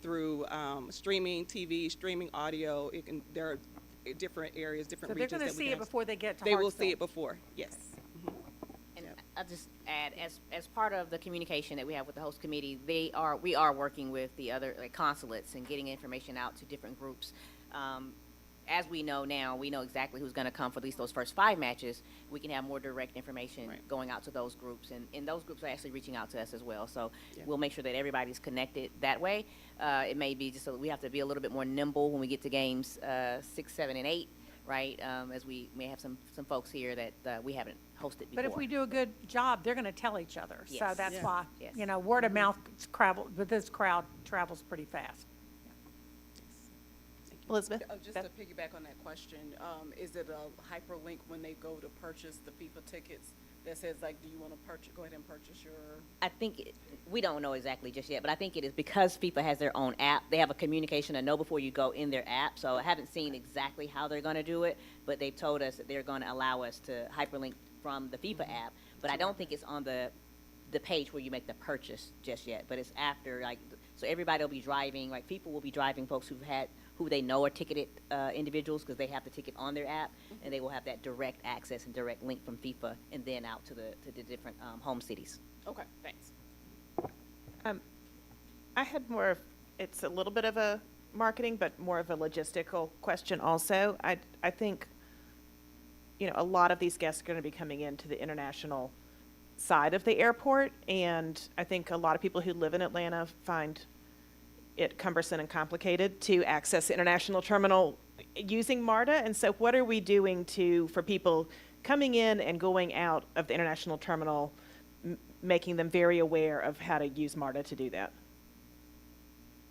through streaming TV, streaming audio. There are different areas, different regions. So they're going to see it before they get to They will Hartsville. see it before. Yes. And I'll just add, as part of the communication that we have with the host committee, we are working with the other, like, consulates and getting information out to different groups. As we know now, we know exactly who's gonna come for at least those first 5 matches. We can have more direct information going out to those groups, and those groups are actually reaching out to us as well. So we'll make sure that everybody's connected that way. It may be just so that we have to be a little bit more nimble when we get to games 6, 7, and 8, right? As we may have some folks here that we haven't hosted before. But if we do a good job, they're gonna tell each other. So Yes. that's Yeah. why, Yes. you know, word of mouth with this crowd travels pretty fast. Elizabeth? Just to piggyback on that question, is it a hyperlink when they go to purchase the FIFA tickets that says, like, do you want to go ahead and purchase your? I think, we don't know exactly just yet, but I think it is because FIFA has their own app. They have a communication to know before you go in their app. So I haven't seen exactly how they're going to do it, but they've told us that they're going to allow us to hyperlink from the FIFA app. But I don't think it's on the page where you make the purchase just yet. But it's after, like, so everybody will be driving, like FIFA will be driving folks who they know are ticketed individuals, because they have the ticket on their app, and they will have that direct access and direct link from FIFA and then out to the different home cities. Okay, thanks. I had more of, it's a little bit of a marketing, but more of a logistical question also. I think, you know, a lot of these guests are going to be coming into the international side of the airport, and I think a lot of people who live in Atlanta find it cumbersome and complicated to access the international terminal using MARTA. And so what are we doing for people coming in and going out of the international terminal, making them very aware of how to use MARTA to do that?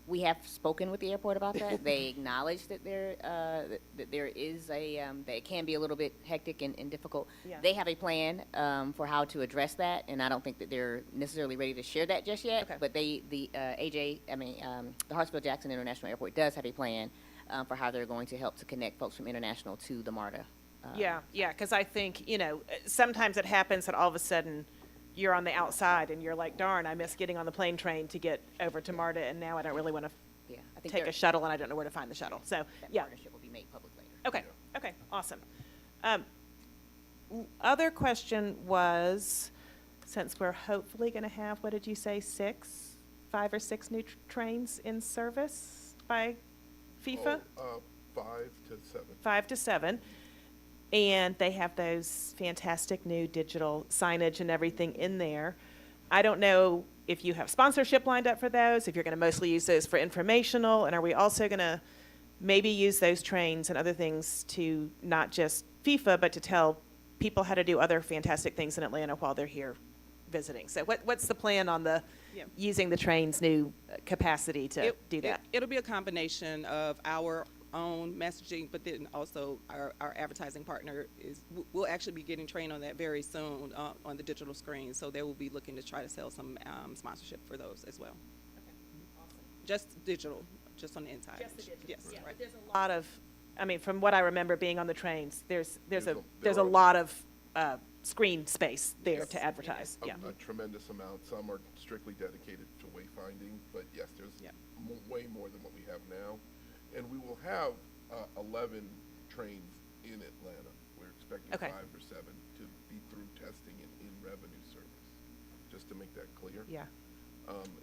We have spoken with the airport about that. They acknowledge that there is that it can be a little bit hectic and difficult. Yeah. They have a plan for how to address that, and I don't think that they're necessarily ready to share that just yet. Okay. But the Hartsfield-Jackson International Airport does have a plan for how they're going to help to connect folks from international to the MARTA. Yeah, because I think, you know, sometimes it happens that all of a sudden you're on the outside and you're like, darn, I missed getting on the plane train to get over to MARTA, and now I don't really want to Yeah, I think take a shuttle and I don't know where to find the shuttle. So, that yeah. partnership will be made public later. Okay, awesome. Other question was, since we're hopefully going to have, what did you say, 5 or 6 new trains in service by FIFA? 5 to 7. 5 to 7. And they have those fantastic new digital signage and everything in there. I don't know if you have sponsorship lined up for those, if you're going to mostly use those for informational, and are we also going to maybe use those trains and other things to not just FIFA, but to tell people how to do other fantastic things in Atlanta while they're here visiting? So what's the plan on using the train's new capacity to do that? It'll be a combination of our own messaging, but then also our advertising partner we'll actually be getting trained on that very soon on the digital screen. So they will be looking to try to sell some sponsorship for those as well. Okay, awesome. Just digital, just on the inside. Just the digital. Yes, Yeah, right. but there's a lot of, I mean, from what I remember being on the trains, there's There a are- lot of screen space there to advertise. Yeah. A tremendous amount. Some are strictly dedicated to wayfinding, but yes, there's way more than what we have now. And we will have 11 trains in Atlanta. We're expecting 5 or 7 to be through testing and in revenue service, just to make that clear. Yeah.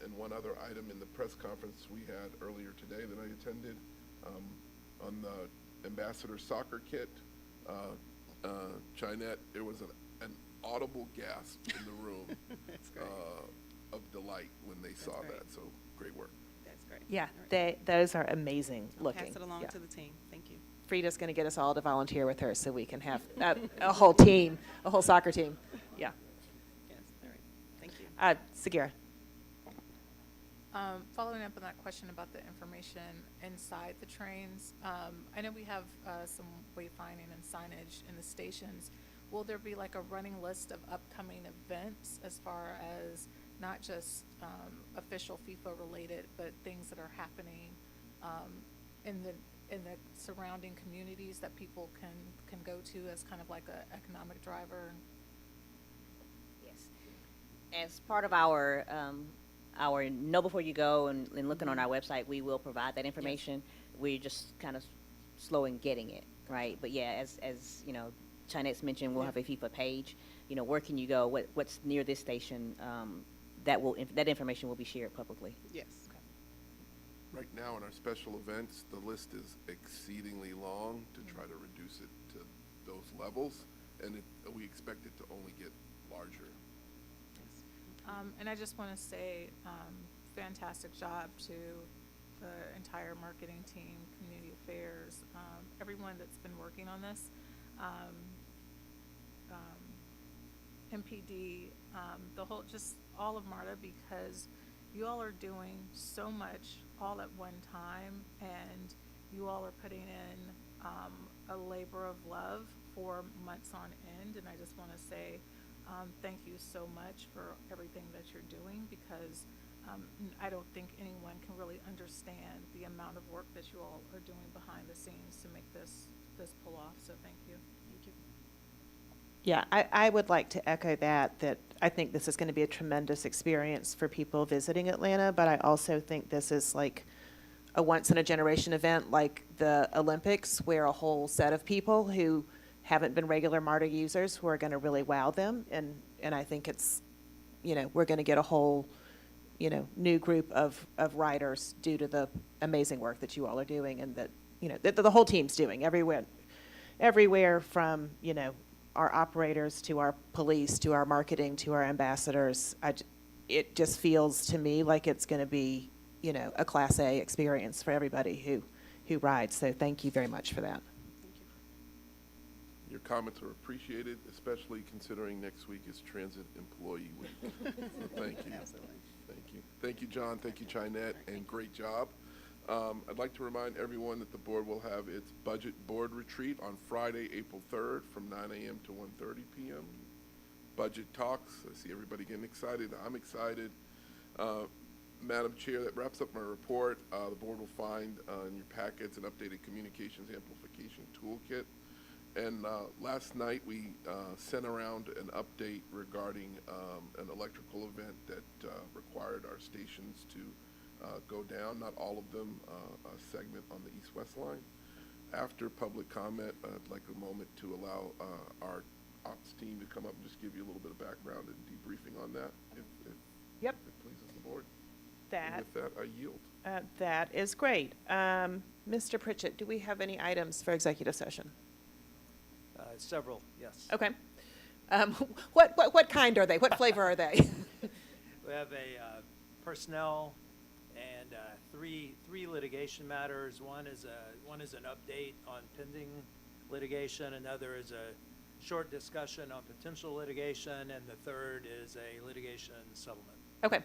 And one other item in the press conference we had earlier today that I attended, on the ambassador soccer kit, Chinette, there was an audible gasp in the room of delight when they saw that. So great work. That's great. Yeah, All right. those are amazing I'll looking. pass it along Yeah. to the team. Thank you. Frida's going to get us all to volunteer with her so we can have a whole team, a whole soccer team. Yeah. Yes, all right. Thank you. Sagira. Following up on that question about the information inside the trains, I know we have some wayfinding and signage in the stations. Will there be like a running list of upcoming events as far as not just official FIFA related, but things that are happening in the surrounding communities that people can go to as kind of like a economic driver? Yes. As part of our know before you go and looking on our website, we will provide that information. We're just kind of slow in getting it, right? But yeah, as you know, Chinette's mentioned, we'll have a FIFA page. You know, where can you go? What's near this station? That information will be shared publicly. Yes. Right now in our special events, the list is exceedingly long to try to reduce it to those levels, and we expect it to only get larger. And I just want to say, fantastic job to the entire marketing team, community affairs, everyone that's been working on this. MPD, just all of MARTA, because you all are doing so much all at one time, and you all are putting in a labor of love for months on end. And I just want to say thank you so much for everything that you're doing, because I don't think anyone can really understand the amount of work that you all are doing behind the scenes to make this pull off. So thank you. Thank you. Yeah, I would like to echo that I think this is going to be a tremendous experience for people visiting Atlanta, but I also think this is like a once-in-a-generation event like the Olympics, where a whole set of people who haven't been regular MARTA users who are going to really wow them, and I think it's, you know, we're going to get a whole, you know, new group of riders due to the amazing work that you all are doing, and that, you know, the whole team's doing everywhere from, you know, our operators to our police to our marketing to our ambassadors. It just feels to me like it's going to be, you know, a Class A experience for everybody who rides. So thank you very much for that. Your comments are appreciated, especially considering next week is Transit Employee Week. So thank you. Absolutely. Thank you. Thank you, John. Thank you, Chinette, and great job. I'd like to remind everyone that the board will have its budget board retreat on Friday, April 3rd from 9 a.m. to 1:30 p.m. Budget talks. I see everybody getting excited. I'm excited. Madam Chair, that wraps up my report. The board will find in your packets an updated communications amplification toolkit. And last night we sent around an update regarding an electrical event that required our stations to go down, not all of them, a segment on the east-west line. After public comment, I'd like a moment to allow our ops team to come up and just give you a little bit of background and debriefing on that, if Yep. it pleases the board. That, And with that, I yield. that is great. Mr. Pritchett, do we have any items for executive session? Several, yes. Okay. What kind are they? What flavor are they? We have a personnel and three litigation matters. One is an update on pending litigation. Another is a short discussion on potential litigation, and the third is a litigation settlement. Okay.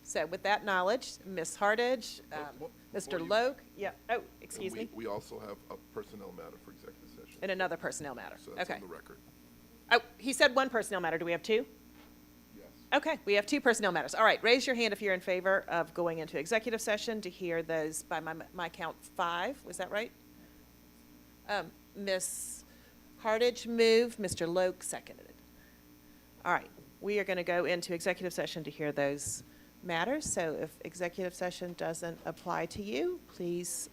So with that knowledge, Ms. Hardage, Mr. Logue, yeah. Oh, excuse me. We also have a personnel matter for executive session. And another personnel matter. So that's Okay. on the record. Oh, he said one personnel matter. Do we have two? Yes. Okay, we have two personnel matters. All right, raise your hand if you're in favor of going into executive session to hear those, by my count, 5. Was that right? Ms. Hardage moved, Mr. Logue seconded it. All right, we are going to go into executive session to hear those matters. So if executive session doesn't apply to you, please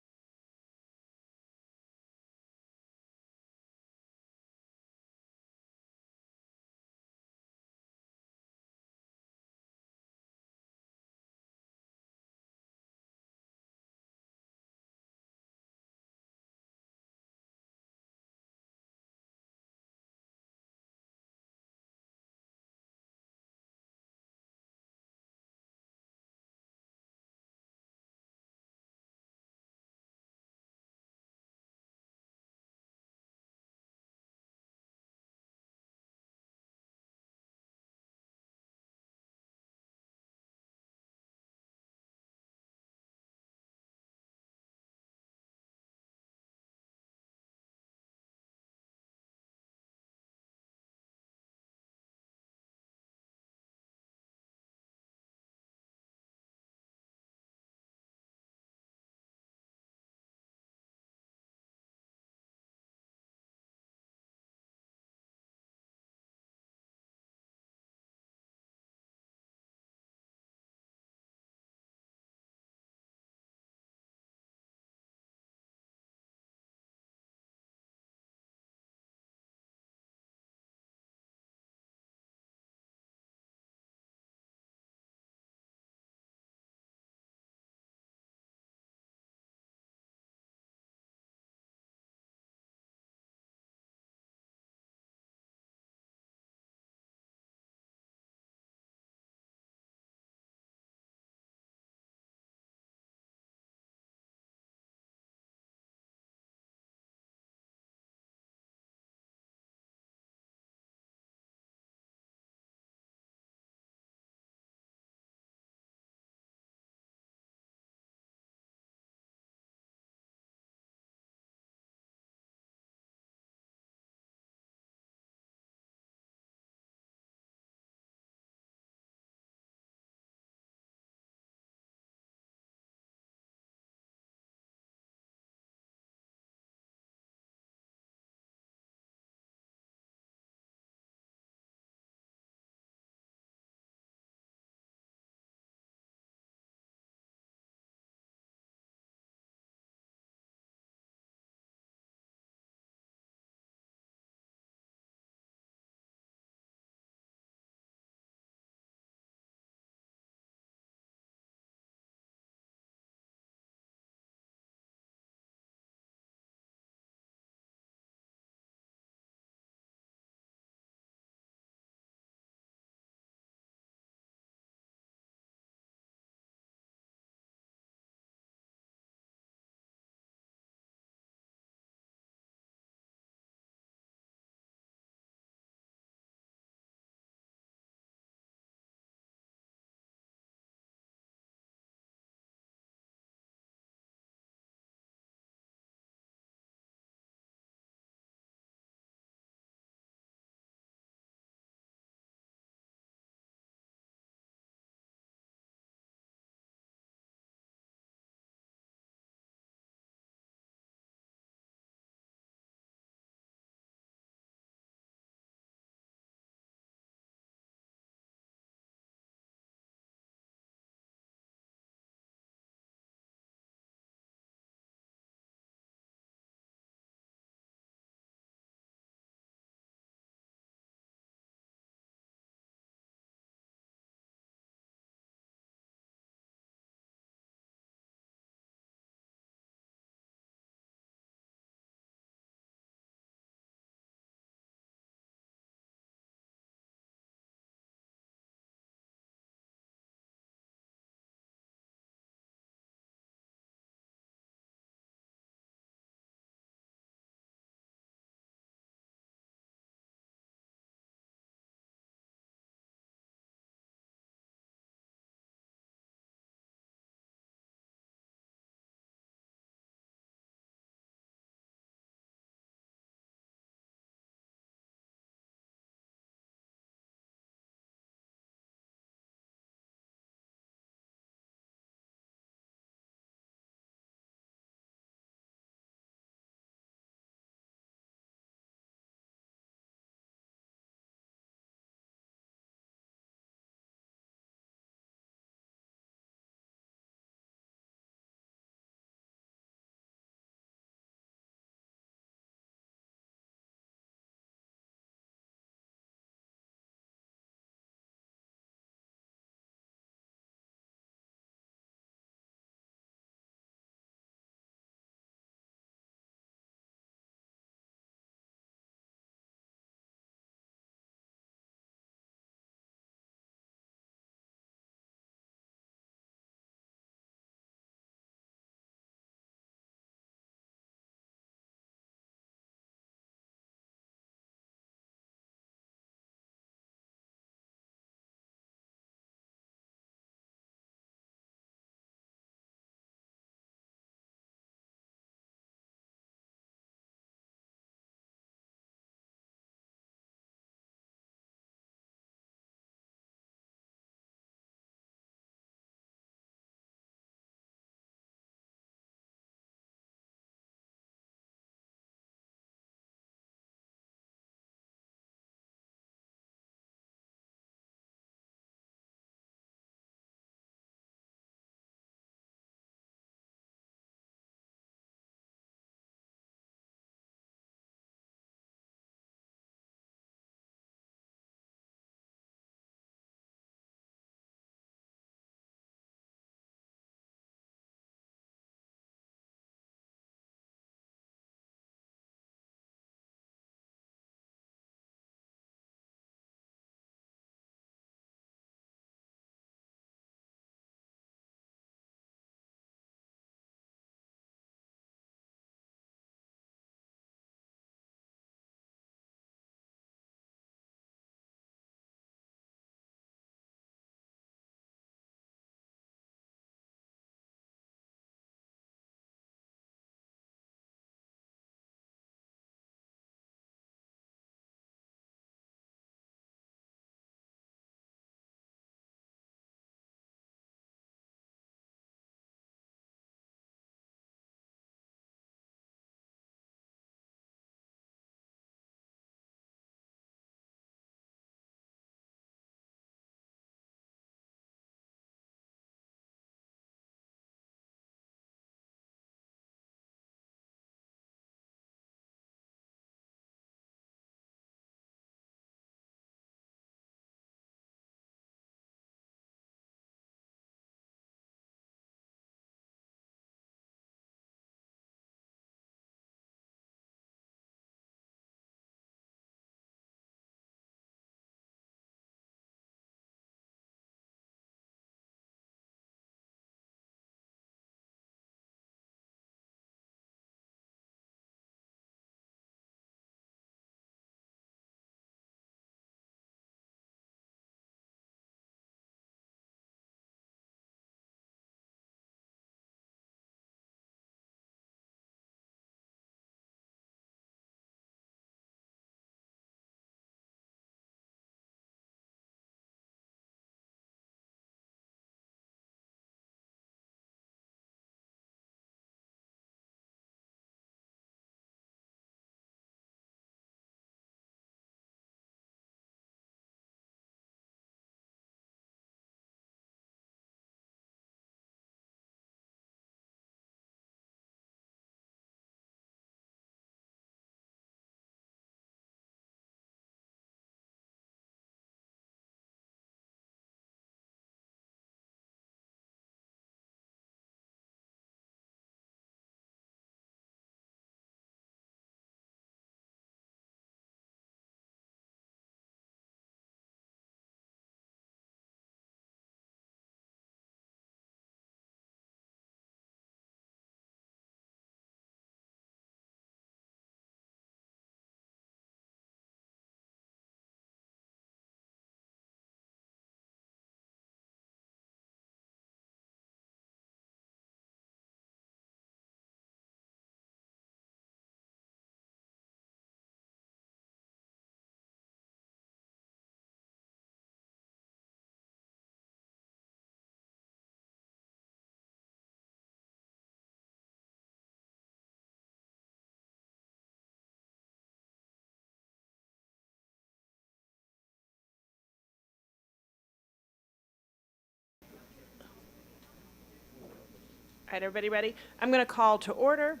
All right, everybody ready? I'm going to call to order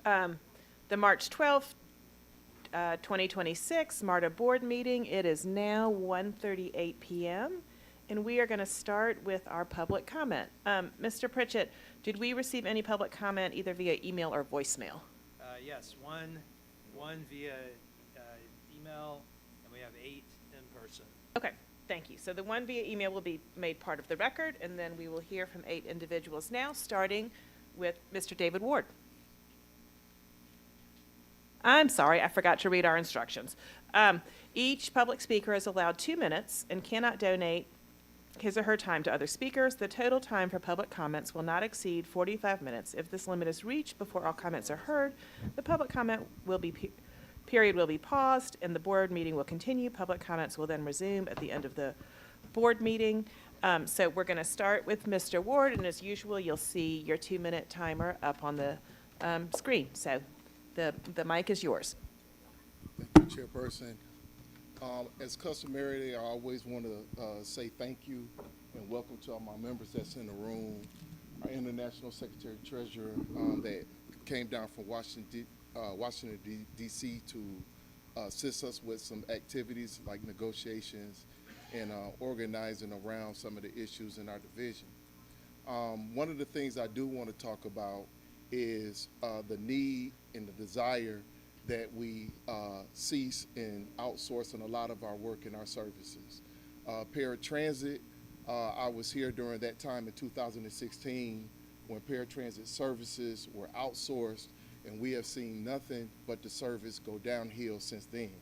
the March 12th, 2026 MARTA board meeting. It is now 1:38 p.m. and we are going to start with our public comment. Mr. Pritchett, did we receive any public comment either via email or voicemail? Yes, one via email, and we have 8 in person. Okay, thank you. So the one via email will be made part of the record, and then we will hear from 8 individuals now, starting with Mr. David Ward. I'm sorry, I forgot to read our instructions. Each public speaker is allowed 2 minutes and cannot donate his or her time to other speakers. The total time for public comments will not exceed 45 minutes. If this limit is reached before all comments are heard, the public comment period will be paused and the board meeting will continue. Public comments will then resume at the end of the board meeting. So we're going to start with Mr. Ward, and as usual, you'll see your 2-minute timer up on the screen. So the mic is yours. Thank you, Chairperson. As customary, I always want to say thank you and welcome to all my members that's in the room. Our International Secretary Treasurer that came down from Washington, D.C. to assist us with some activities like negotiations and organizing around some of the issues in our division. One of the things I do want to talk about is the need and the desire that we cease in outsourcing a lot of our work and our services. Paratransit, I was here during that time in 2016 when paratransit services were outsourced, and we have seen nothing but the service go downhill since then.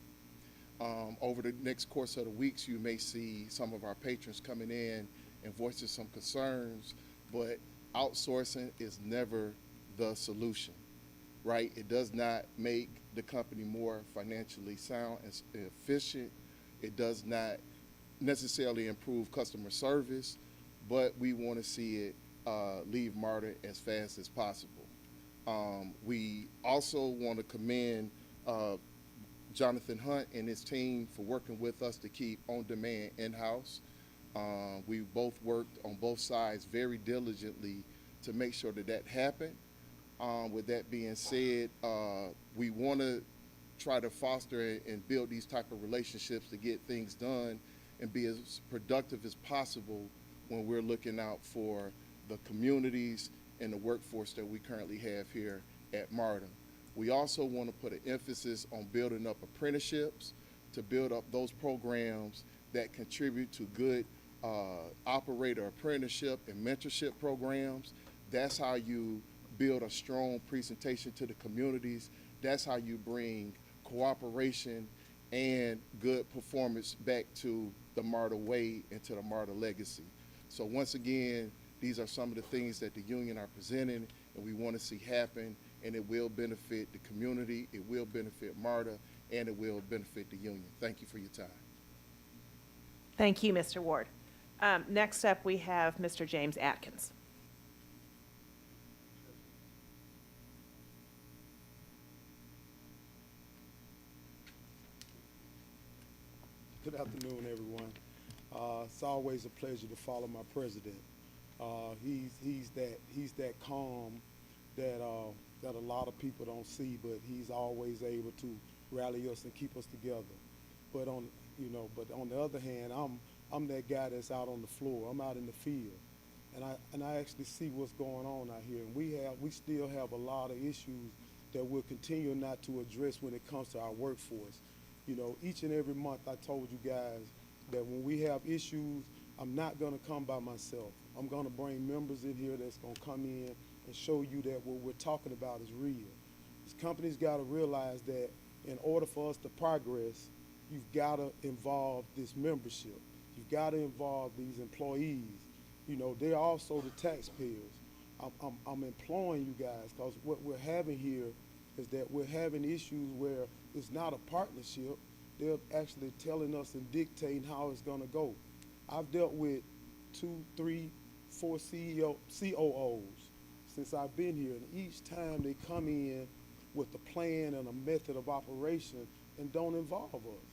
Over the next course of the weeks, you may see some of our patrons coming in and voicing some concerns, but outsourcing is never the solution, right? It does not make the company more financially sound and efficient. It does not necessarily improve customer service, but we want to see it leave MARTA as fast as possible. We also want to commend Jonathan Hunt and his team for working with us to keep on-demand in-house. We both worked on both sides very diligently to make sure that that happened. With that being said, we want to try to foster and build these type of relationships to get things done and be as productive as possible when we're looking out for the communities and the workforce that we currently have here at MARTA. We also want to put an emphasis on building up apprenticeships to build up those programs that contribute to good operator apprenticeship and mentorship programs. That's how you build a strong presentation to the communities. That's how you bring cooperation and good performance back to the MARTA way and to the MARTA legacy. So once again, these are some of the things that the union are presenting and we want to see happen, and it will benefit the community, it will benefit MARTA, and it will benefit the union. Thank you for your time. Thank you, Mr. Ward. Next up, we have Mr. James Atkins. Good afternoon, everyone. It's always a pleasure to follow my president. He's that calm that a lot of people don't see, but he's always able to rally us and keep us together. But on the other hand, I'm that guy that's out on the floor. I'm out in the field, and I actually see what's going on out here. And we still have a lot of issues that we'll continue not to address when it comes to our workforce. You know, each and every month I told you guys that when we have issues, I'm not going to come by myself. I'm going to bring members in here that's going to come in and show you that what we're talking about is real. These companies got to realize that in order for us to progress, you've got to involve this membership. You've got to involve these employees. You know, they're also the taxpayers. I'm imploring you guys, because what we're having here is that we're having issues where it's not a partnership. They're actually telling us and dictating how it's going to go. I've dealt with 2, 3, 4 COOs since I've been here, and each time they come in with a plan and a method of operation and don't involve us.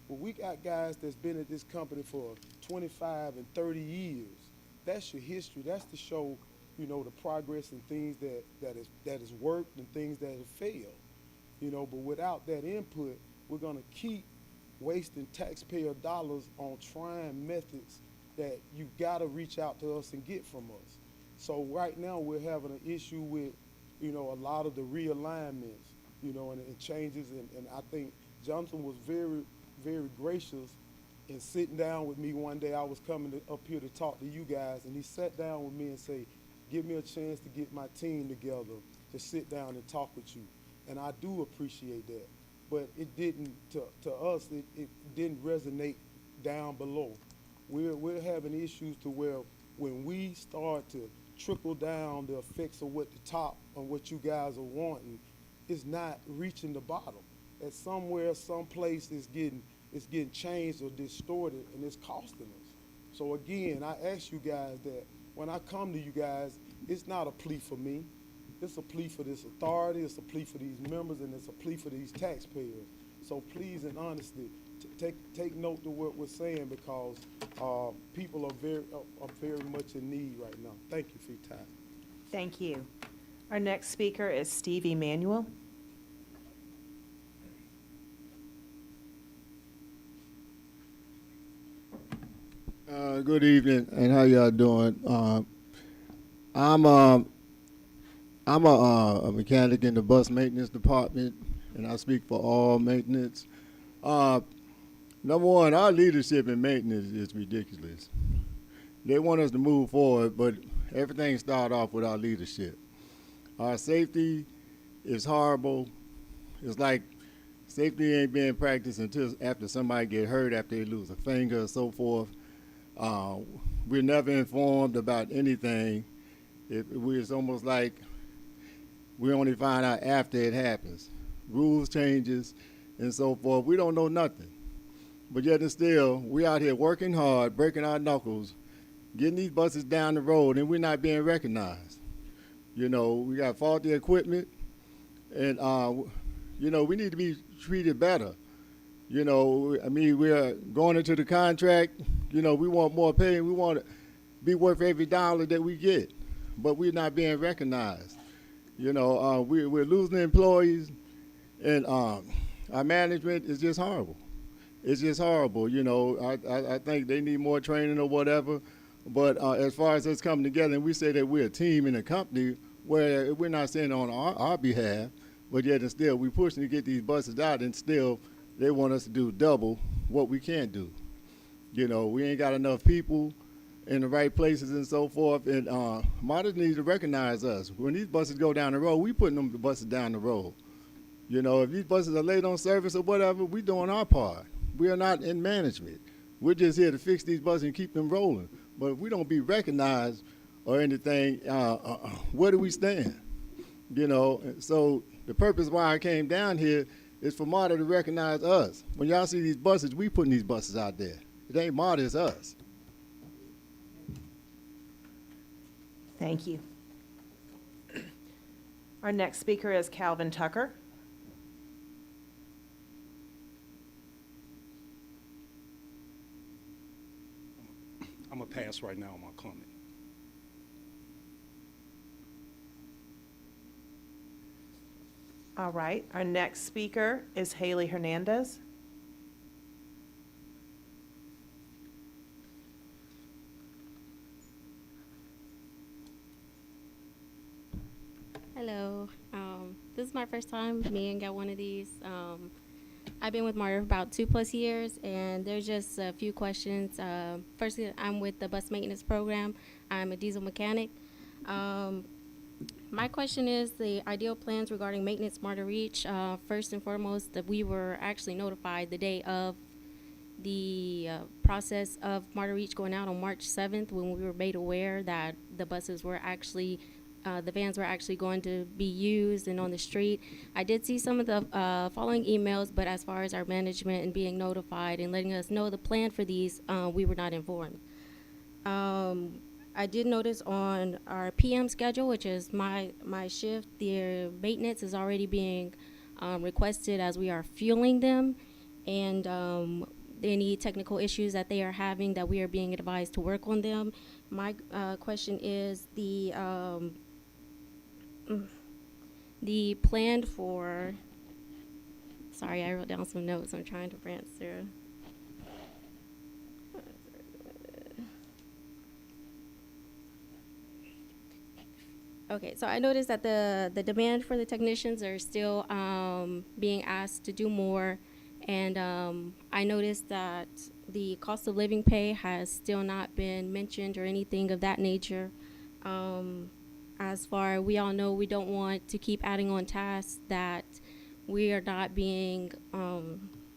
Well, we got guys that's been at this company for 25 and 30 years. That's your history. That's to show you know, the progress and things that has worked and things that have failed. You know, but without that input, we're gonna keep wasting taxpayer dollars on trying methods that you gotta reach out to us and get from us. So right now we're having an issue with, you know, a lot of the realignments, you know, and changes, and I think Jonathan was very, very gracious in sitting down with me one day. I was coming up here to talk to you guys, and he sat down with me and said, give me a chance to get my team together to sit down and talk with you. And I do appreciate that. But it didn't, to us, it didn't resonate down below. We're having issues to where when we start to trickle down the effects of what the top and what you guys are wanting, it's not reaching the bottom. At somewhere, someplace it's getting changed or distorted, and it's costing us. So again, I ask you guys that when I come to you guys, it's not a plea for me. It's a plea for this authority, it's a plea for these members, and it's a plea for these taxpayers. So please, in honesty, take note to what we're saying, because people are very much in need right now. Thank you for your time. Thank you. Our next speaker is Steve Emanuel. Good evening, and how y'all doing? I'm a mechanic in the bus maintenance department, and I speak for all maintenance. Number one, our leadership in maintenance is ridiculous. They want us to move forward, but everything started off with our leadership. Our safety is horrible. It's like safety ain't being practiced until after somebody get hurt, after they lose a finger or so forth. We're never informed about anything. It's almost like we only find out after it happens. Rules changes and so forth. We don't know nothing. But yet and still, we out here working hard, breaking our knuckles, getting these buses down the road, and we're not being recognized. You know, we got faulty equipment, and, you know, we need to be treated better. You know, I mean, we're going into the contract, you know, we want more pay, and we want to be worth every dollar that we get, but we're not being recognized. You know, we're losing employees, and our management is just horrible. It's just horrible. You know, I think they need more training or whatever, but as far as us coming together, and we say that we're a team in a company, where we're not saying on our behalf, but yet and still we're pushing to get these buses out, and still they want us to do double what we can't do. You know, we ain't got enough people in the right places and so forth, and MARTA needs to recognize us. When these buses go down the road, we putting them the buses down the road. You know, if these buses are late on service or whatever, we doing our part. We are not in management. We're just here to fix these buses and keep them rolling. But if we don't be recognized or anything, where do we stand? You know, so the purpose why I came down here is for MARTA to recognize us. When y'all see these buses, we putting these buses out there. It ain't MARTA, it's us. Thank you. Our next speaker is Calvin Tucker. I'm going to pass right now on my comment. All right. Our next speaker is Haley Hernandez. Hello. This is my first time being got one of these. I've been with MARTA for about 2+ years, and there's just a few questions. Firstly, I'm with the bus maintenance program. I'm a diesel mechanic. My question is the ideal plans regarding maintenance MARTA Reach. First and foremost, that we were actually notified the day of the process of MARTA Reach going out on March 7th, when we were made aware that the buses were actually the vans were actually going to be used and on the street. I did see some of the following emails, but as far as our management and being notified and letting us know the plan for these, we were not informed. I did notice on our PM schedule, which is my shift, their maintenance is already being requested as we are fueling them, and any technical issues that they are having, that we are being advised to work on them. My question is the plan for, sorry, I wrote down some notes. I'm trying to answer. Okay, so I noticed that the demand for the technicians are still being asked to do more, and I noticed that the cost of living pay has still not been mentioned or anything of that nature. As far, we all know we don't want to keep adding on tasks that we are not being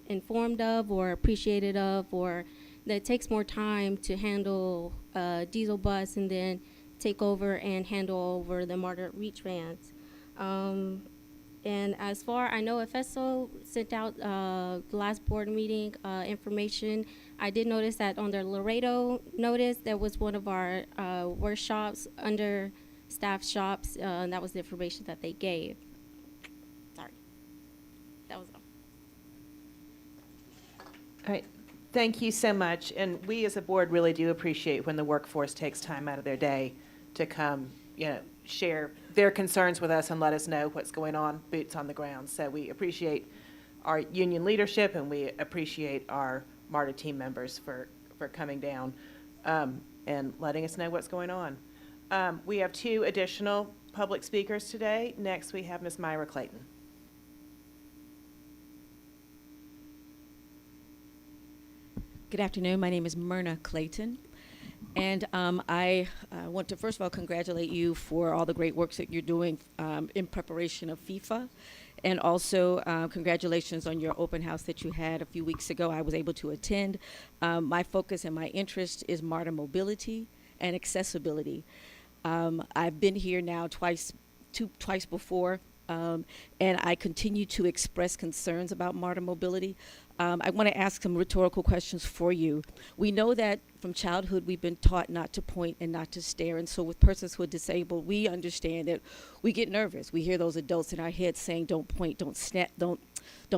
informed of or appreciated of, or that it takes more time to handle a diesel bus and then take over and handle over the MARTA reach vans. And as far I know, FSO sent out the last board meeting information. I did notice that on their Laredo notice, there was one of our workshops, understaffed shops, and that was the information that they gave. Sorry, that was all. All right, thank you so much. And we as a board really do appreciate when the workforce takes time out of their day to come, share their concerns with us and let us know what's going on, boots on the ground. So we appreciate our union leadership, and we appreciate our MARTA team members for coming down and letting us know what's going on. We have 2 additional public speakers today. Next, we have Ms. Myra Clayton. Good afternoon. My name is Myrna Clayton. And I want to first of all congratulate you for all the great work that you're doing in preparation of FIFA. And also congratulations on your open house that you had a few weeks ago. I was able to attend. My focus and my interest is MARTA mobility and accessibility. I've been here now twice before, and I continue to express concerns about MARTA mobility. I want to ask some rhetorical questions for you. We know that from childhood we've been taught not to point and not to stare, and so with persons who are disabled, we understand that we get nervous. We hear those adults in our heads saying, "Don't point, don't snap, don't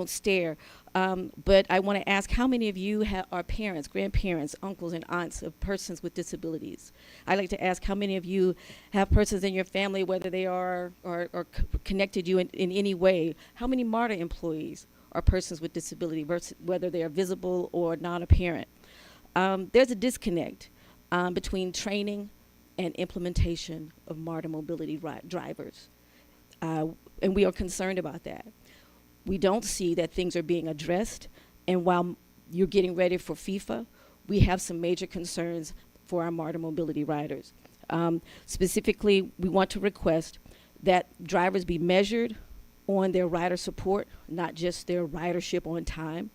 stare." But I want to ask, how many of you are parents, grandparents, uncles, and aunts of persons with disabilities? I'd like to ask how many of you have persons in your family, whether they are or connected you in any way. How many MARTA employees are persons with disability, whether they are visible or non-apparent? There's a disconnect between training and implementation of MARTA mobility drivers, and we are concerned about that. We don't see that things are being addressed, and while you're getting ready for FIFA, we have some major concerns for our MARTA mobility riders. Specifically, we want to request that drivers be measured on their rider support, not just their ridership on time.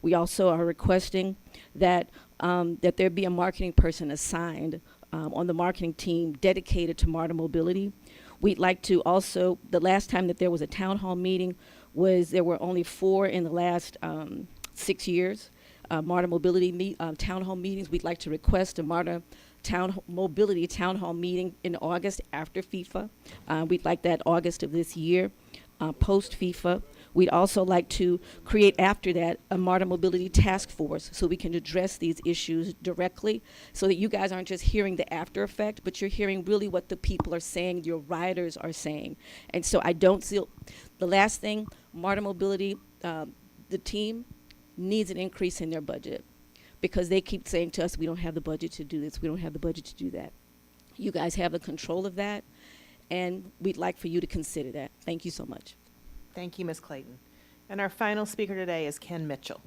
We also are requesting that there be a marketing person assigned on the marketing team dedicated to MARTA mobility. We'd like to also, the last time that there was a town hall meeting there were only 4 in the last 6 years. MARTA mobility town hall meetings. We'd like to request a MARTA mobility town hall meeting in August after FIFA. We'd like that August of this year, post FIFA. We'd also like to create after that a MARTA mobility task force so we can address these issues directly, so that you guys aren't just hearing the after effect, but you're hearing really what the people are saying, your riders are saying. And so I don't see, the last thing, MARTA mobility, the team needs an increase in their budget, because they keep saying to us, we don't have the budget to do this, we don't have the budget to do that. You guys have the control of that, and we'd like for you to consider that. Thank you so much. Thank you, Ms. Clayton. And our final speaker today is Ken Mitchell.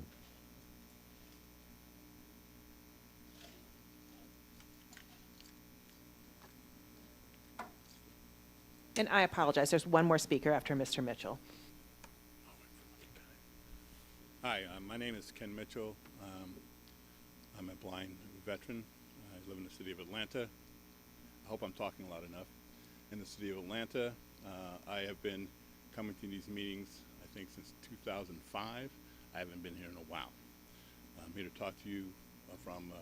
And I apologize, there's one more speaker after Mr. Mitchell. Hi, my name is Ken Mitchell. I'm a blind veteran. I live in the city of Atlanta. I hope I'm talking loud enough. In the city of Atlanta, I have been coming to these meetings, I think, since 2005. I haven't been here in a while. I'm here to talk to you from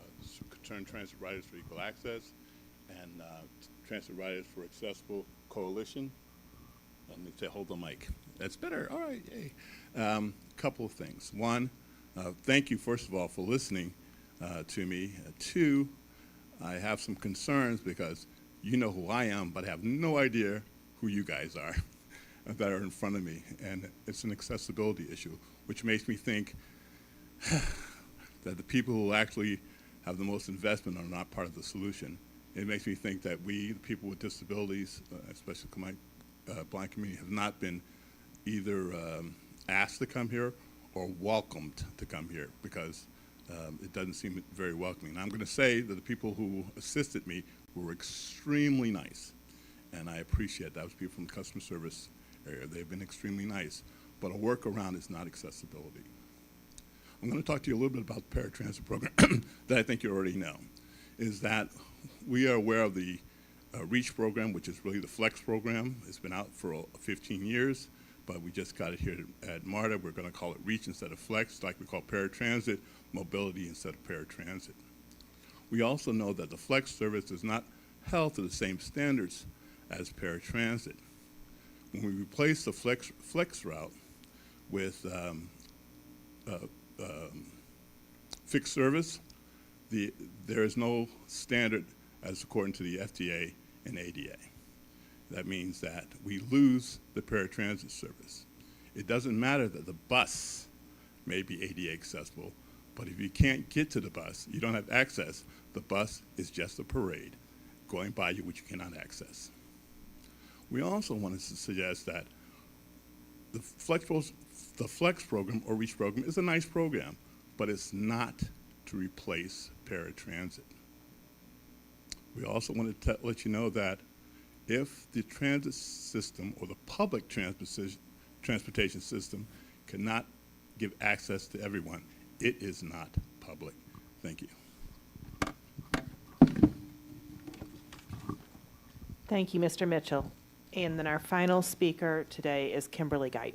Concerned Transit Riders for Equal Access and Transit Riders for Accessible Coalition. Let me say, hold the mic. That's better. All right, yay. Couple of things. One, Thank you, first of all, for listening to me. Two, I have some concerns because you know who I am, but I have no idea who you guys are that are in front of me. And it's an accessibility issue, which makes me think that the people who actually have the most investment are not part of the solution. It makes me think that we, the people with disabilities, especially my blind community, have not been either asked to come here or welcomed to come here, because it doesn't seem very welcoming. And I'm going to say that the people who assisted me were extremely nice, and I appreciate that. That was people from the customer service area. They've been extremely nice, but a workaround is not accessibility. I'm going to talk to you a little bit about the paratransit program that I think you already know, is that we are aware of the REACH program, which is really the FLEX program. It's been out for 15 years, but we just got it here at MARTA. We're going to call it REACH instead of FLEX, like we call paratransit, mobility instead of paratransit. We also know that the FLEX service is not held to the same standards as paratransit. When we replace the FLEX route with fixed service, there is no standard as according to the FDA and ADA. That means that we lose the paratransit service. It doesn't matter that the bus may be ADA accessible, but if you can't get to the bus, you don't have access, the bus is just a parade going by you which you cannot access. We also wanted to suggest that the FLEX program or REACH program is a nice program, but it's not to replace paratransit. We also wanted to let you know that if the transit system or the public transportation system cannot give access to everyone, it is not public. Thank you. Thank you, Mr. Mitchell. And then our final speaker today is Kimberly Guyton.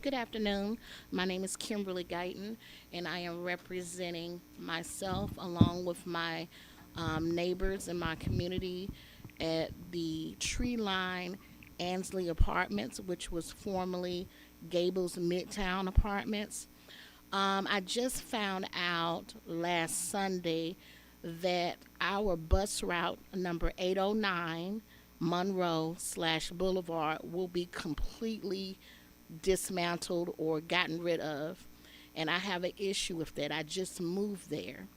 Good afternoon. My name is Kimberly Guyton, and I am representing myself along with my neighbors in my community at the Tree Line Ansley Apartments, which was formerly Gables Midtown Apartments. I just found out last Sunday that our bus route number 809 Monroe/Boulevard will be completely dismantled or gotten rid of, and I have an issue with that. I just moved there,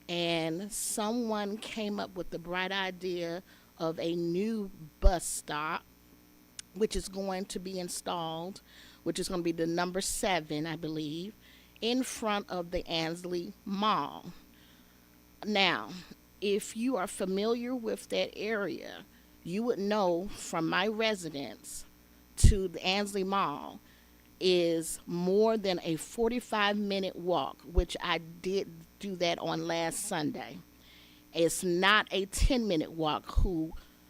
and someone came up with the bright idea of a new bus stop, which is going to be installed, which is going to be the number 7, I believe, in front of the Ansley Mall. Now, if you are familiar with that area, you would know from my residence to the Ansley Mall is more than a 45-minute walk, which I did do that on last Sunday. It's not a 10-minute walk.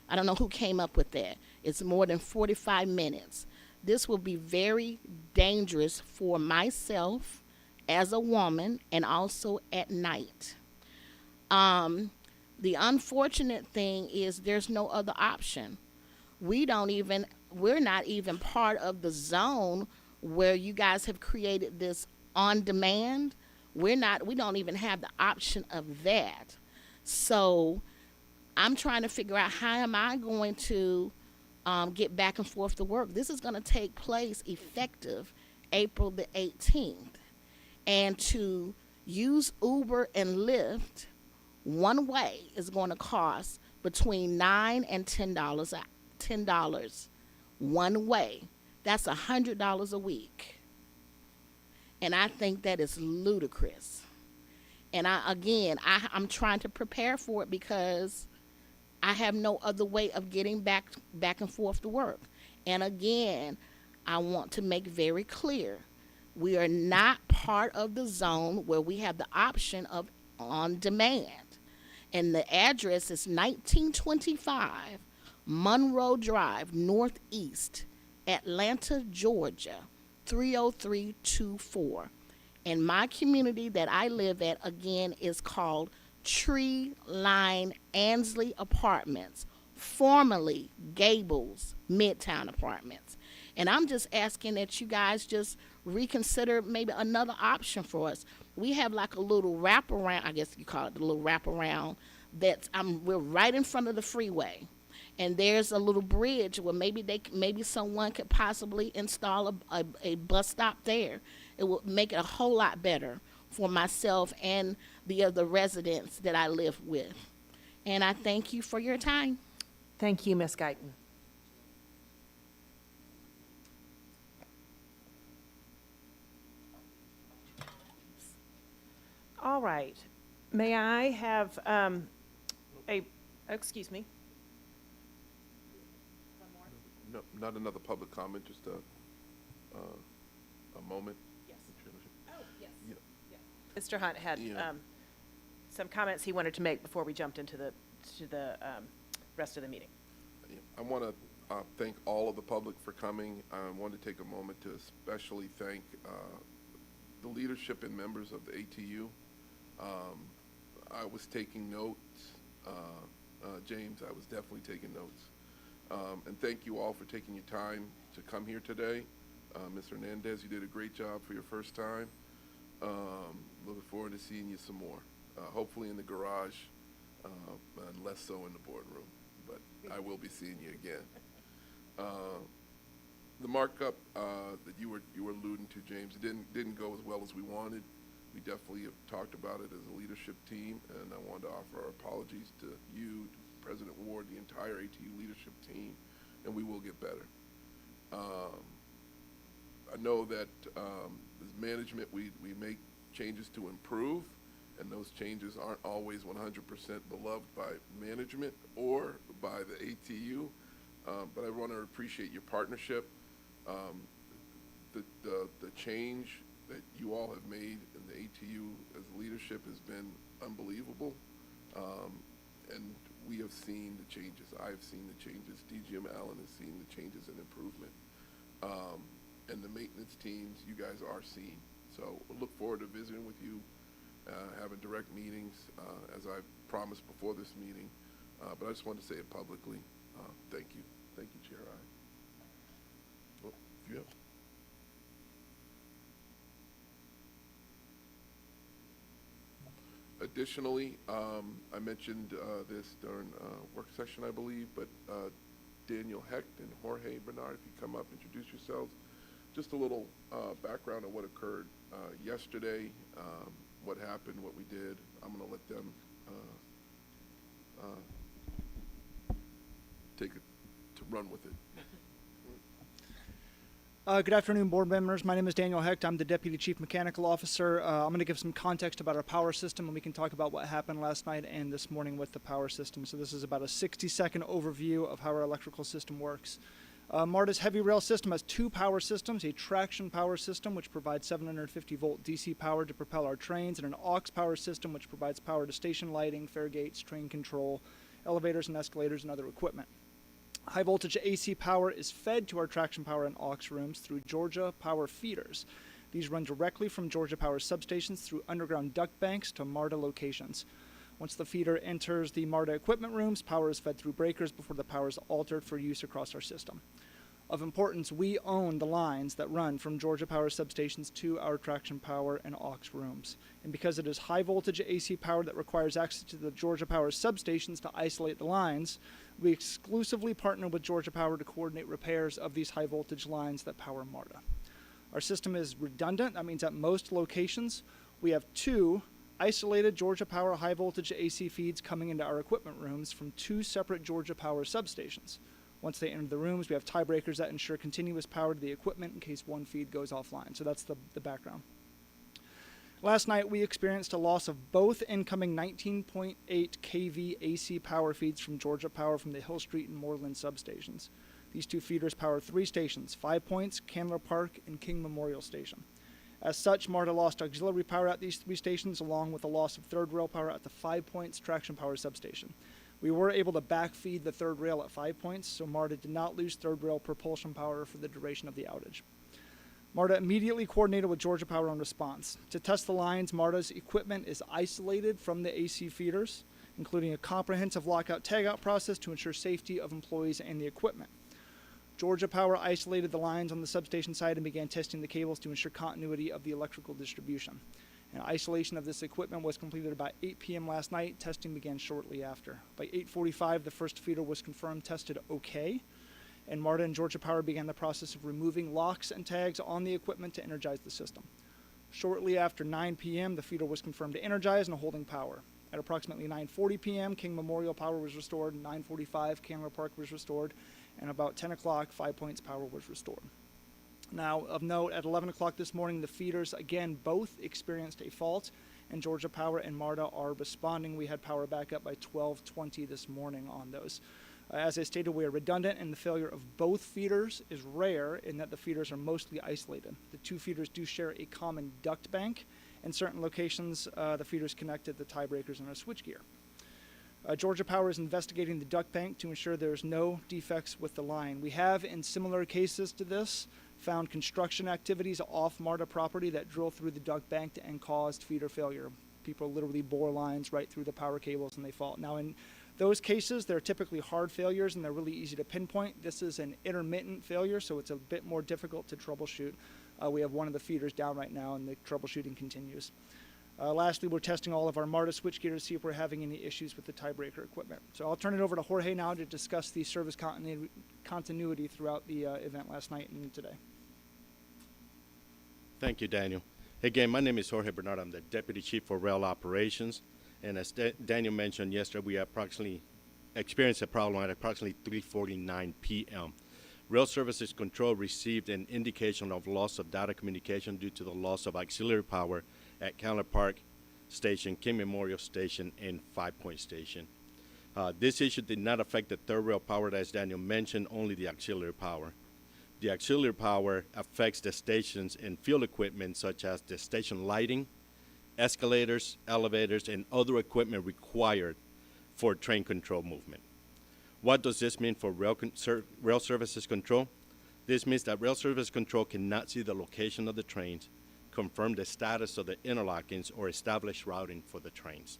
I don't know who came up with that. It's more than 45 minutes. This will be very dangerous for myself as a woman and also at night. The unfortunate thing is there's no other option. We're not even part of the zone where you guys have created this on demand. We don't even have the option of that. So I'm trying to figure out how am I going to get back and forth to work. This is going to take place effective April the 18th. And to use Uber and Lyft one way is going to cost between $9 and $10 one way. That's $100 a week. And I think that is ludicrous. And I'm trying to prepare for it because I have no other way of getting back and forth to work. And again, I want to make very clear, we are not part of the zone where we have the option of on demand. And the address is 1925 Monroe Drive, Northeast, Atlanta, Georgia, 30324. And my community that I live at, again, is called Tree Line Ansley Apartments, formerly Gables Midtown Apartments. And I'm just asking that you guys just reconsider maybe another option for us. We have like a little wraparound, I guess you call it the little wraparound, that's we're right in front of the freeway. And there's a little bridge where maybe someone could possibly install a bus stop there. It will make it a whole lot better for myself and the other residents that I live with. And I thank you for your time. Thank you, Ms. Guyton. All right. May I have excuse me. No, not another public comment, just a moment. Yes. Oh, yes. Yeah. Mr. Hunt had some comments he wanted to make before we jumped into the rest of the meeting. I want to thank all of the public for coming. I want to take a moment to especially thank the leadership and members of the ATU. I was taking notes. James, I was definitely taking notes. And thank you all for taking your time to come here today. Ms. Hernandez, you did a great job for your first time. Looking forward to seeing you some more. Hopefully in the garage, and less so in the boardroom. But I will be seeing you again. The markup that you were alluding to, James, didn't go as well as we wanted. We definitely have talked about it as a leadership team, and I wanted to offer our apologies to you, to President Ward, the entire ATU leadership team, and we will get better. I know that as management, we make changes to improve, and those changes aren't always 100% beloved by management or by the ATU, but I want to appreciate your partnership. The change that you all have made in the ATU as leadership has been unbelievable, and we have seen the changes. I have seen the changes. DGM Allen has seen the changes and improvement. And the maintenance teams, you guys are seeing. So we'll look forward to visiting with you, having direct meetings, as I promised before this meeting. But I just wanted to say it publicly. Thank you. Thank you, Chair. Well, if you have. Additionally, I mentioned this during work session, I believe, but Daniel Hecht and Jorge Bernard, if you come up, introduce yourselves. Just a little background on what occurred yesterday, what happened, what we did. I'm going to let them take it to run with it. Good afternoon, board members. My name is Daniel Hecht. I'm the Deputy Chief Mechanical Officer. I'm going to give some context about our power system, and we can talk about what happened last night and this morning with the power system. So this is about a 60-second overview of how our electrical system works. MARTA's heavy rail system has two power systems, a traction power system, which provides 750-volt DC power to propel our trains, and an aux power system, which provides power to station lighting, fare gates, train control, elevators and escalators, and other equipment. High voltage AC power is fed to our traction power and aux rooms through Georgia Power feeders. These run directly from Georgia Power substations through underground duct banks to MARTA locations. Once the feeder enters the MARTA equipment rooms, power is fed through breakers before the power is altered for use across our system. Of importance, we own the lines that run from Georgia Power substations to our traction power and aux rooms. And because it is high voltage AC power that requires access to the Georgia Power substations to isolate the lines, we exclusively partner with Georgia Power to coordinate repairs of these high voltage lines that power MARTA. Our system is redundant. That means at most locations, we have two isolated Georgia Power high voltage AC feeds coming into our equipment rooms from two separate Georgia Power substations. Once they enter the rooms, we have tie breakers that ensure continuous power to the equipment in case one feed goes offline. So that's the background. Last night, we experienced a loss of both incoming 19.8 kV AC power feeds from Georgia Power from the Hill Street and Moreland substations. These two feeders power three stations, 5 Points, Candler Park, and King Memorial Station. As such, MARTA lost auxiliary power at these three stations, along with the loss of third rail power at the 5 Points traction power substation. We were able to backfeed the third rail at 5 Points, so MARTA did not lose third rail propulsion power for the duration of the outage. MARTA immediately coordinated with Georgia Power on response. To test the lines, MARTA's equipment is isolated from the AC feeders, including a comprehensive lockout-tagout process to ensure safety of employees and the equipment. Georgia Power isolated the lines on the substation side and began testing the cables to ensure continuity of the electrical distribution. And isolation of this equipment was completed about 8 p.m. last night. Testing began shortly after. By 8:45, the first feeder was confirmed tested okay, and MARTA and Georgia Power began the process of removing locks and tags on the equipment to energize the system. Shortly after 9 p.m., the feeder was confirmed to energize and holding power. At approximately 9:40 p.m., King Memorial power was restored, 9:45, Candler Park was restored, and about 10 o'clock, 5 Points power was restored. Now, of note, at 11 o'clock this morning, the feeders, again, both experienced a fault, and Georgia Power and MARTA are responding. We had power back up by 12:20 this morning on those. As I stated, we are redundant, and the failure of both feeders is rare in that the feeders are mostly isolated. The two feeders do share a common duct bank. In certain locations, the feeders connect at the tie breakers and our switchgear. Georgia Power is investigating the duct bank to ensure there's no defects with the line. We have, in similar cases to this, found construction activities off MARTA property that drill through the duct bank and caused feeder failure. People literally bore lines right through the power cables and they fault. Now, in those cases, they're typically hard failures and they're really easy to pinpoint. This is an intermittent failure, so it's a bit more difficult to troubleshoot. We have one of the feeders down right now and the troubleshooting continues. Lastly, we're testing all of our MARTA switchgear to see if we're having any issues with the tiebreaker equipment. So I'll turn it over to Jorge now to discuss the service continuity throughout the event last night and today. Thank you, Daniel. Again, my name is Jorge Bernard. I'm the Deputy Chief for Rail Operations. And as Daniel mentioned yesterday, we approximately experienced a problem at approximately 3:49 p.m. Rail Services Control received an indication of loss of data communication due to the loss of auxiliary power at Candler Park Station, King Memorial Station, and 5 Point Station. This issue did not affect the third rail power, as Daniel mentioned, only the auxiliary power. The auxiliary power affects the stations and field equipment such as the station lighting, escalators, elevators, and other equipment required for train control movement. What does this mean for rail services control? This means that rail service control cannot see the location of the trains, confirm the status of the interlockings, or establish routing for the trains.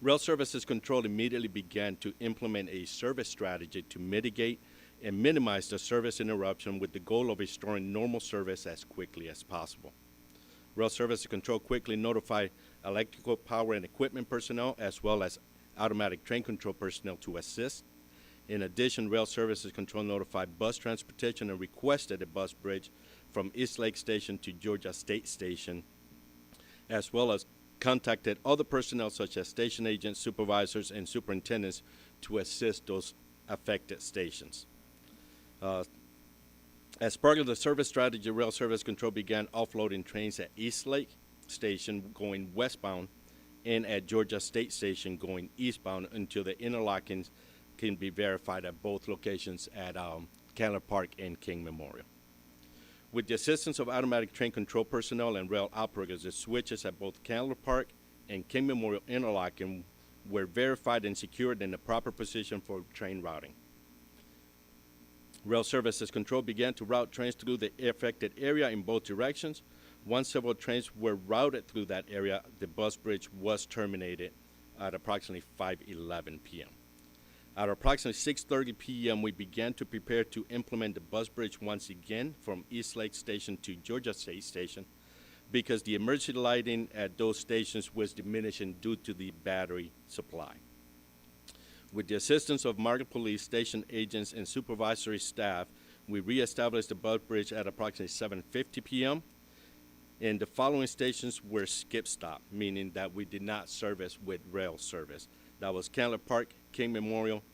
Rail services control immediately began to implement a service strategy to mitigate and minimize the service interruption with the goal of restoring normal service as quickly as possible. Rail services control quickly notified electrical power and equipment personnel as well as automatic train control personnel to assist. In addition, Rail Services Control notified bus transportation and requested a bus bridge from East Lake Station to Georgia State Station, as well as contacted other personnel such as station agents, supervisors, and superintendents to assist those affected stations. As part of the service strategy, Rail Service Control began offloading trains at East Lake Station going westbound and at Georgia State Station going eastbound until the interlockings can be verified at both locations at Candler Park and King Memorial. With the assistance of automatic train control personnel and rail operators, the switches at both Candler Park and King Memorial interlocking were verified and secured in the proper position for train routing. Rail Services Control began to route trains through the affected area in both directions. Once several trains were routed through that area, the bus bridge was terminated at approximately 5:11 p.m. At approximately 6:30 p.m., we began to prepare to implement the bus bridge once again from East Lake Station to Georgia State Station because the emergency lighting at those stations was diminishing due to the battery supply. With the assistance of MARTA police, station agents, and supervisory staff, we reestablished the bus bridge at approximately 7:50 p.m., and the following stations were skip stop, meaning that we did not service with rail service. That was Candler Park, King Memorial,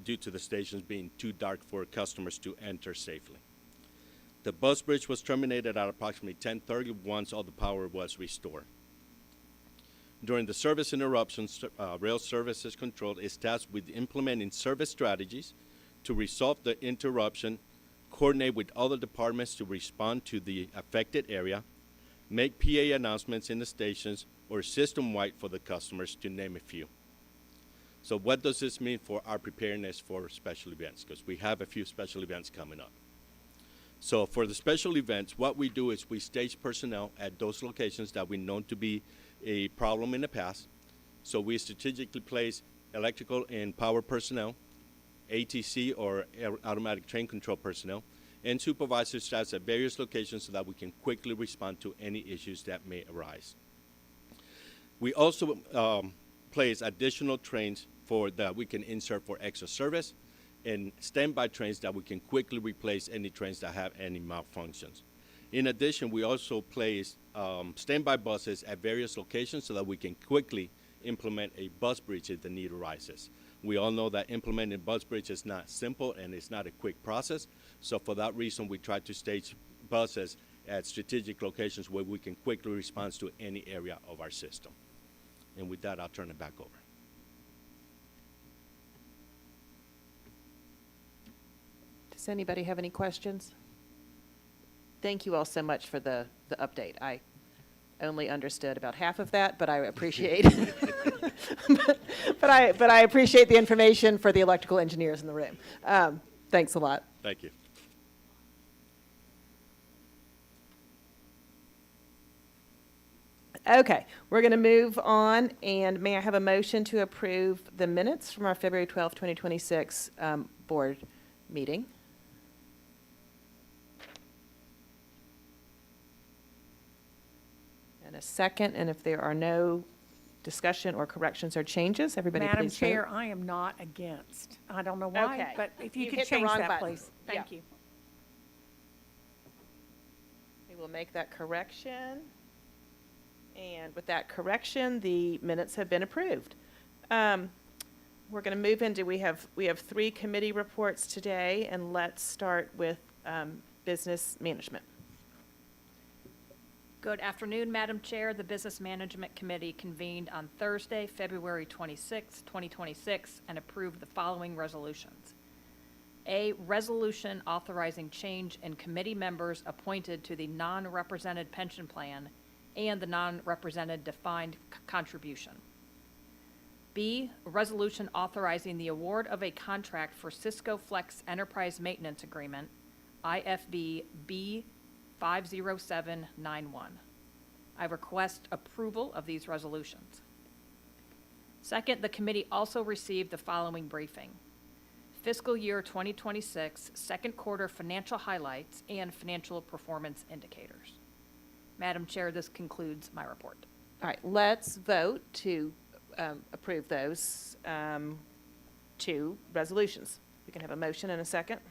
due to the stations being too dark for customers to enter safely. The bus bridge was terminated at approximately 10:30 once all the power was restored. During the service interruptions, Rail Services Control is tasked with implementing service strategies to resolve the interruption, coordinate with other departments to respond to the affected area, make PA announcements in the stations, or system-wide for the customers, to name a few. So what does this mean for our preparedness for special events? Because we have a few special events coming up. So for the special events, what we do is we stage personnel at those locations that we know to be a problem in the past. So we strategically place electrical and power personnel, ATC or automatic train control personnel, and supervisor staffs at various locations so that we can quickly respond to any issues that may arise. We also place additional trains that we can insert for extra service, and standby trains that we can quickly replace any trains that have any malfunctions. In addition, we also place standby buses at various locations so that we can quickly implement a bus bridge if the need arises. We all know that implementing bus bridge is not simple and it's not a quick process. So for that reason, we try to stage buses at strategic locations where we can quickly respond to any area of our system. And with that, I'll turn it back over. Does anybody have any questions? Thank you all so much for the update. I only understood about half of that, but I appreciate but I appreciate the information for the electrical engineers in the room. Thanks a lot. Thank you. Okay, we're going to move on, and may I have a motion to approve the minutes from our February 12th, 2026 board meeting? And a second, and if there are no discussion or corrections or changes, everybody Madam please Chair, vote. I am not against. I don't know why, Okay. but if you You could hit the change wrong that, button. please. Thank Yeah. you. We will make that correction. And with that correction, the minutes have been approved. We're going to move into, we have 3 committee reports today, and let's start with business management. Good afternoon, Madam Chair. The Business Management Committee convened on Thursday, February 26, 2026, and approved the following resolutions. A resolution authorizing change in committee members appointed to the non-represented pension plan and the non-represented defined contribution. B, a resolution authorizing the award of a contract for Cisco Flex Enterprise Maintenance Agreement, IFB B 50791. I request approval of these resolutions. Second, the committee also received the following briefing: fiscal year 2026 second quarter financial highlights and financial performance indicators. Madam Chair, this concludes my report. All right, let's vote to approve those 2 resolutions. We can have a motion and a second.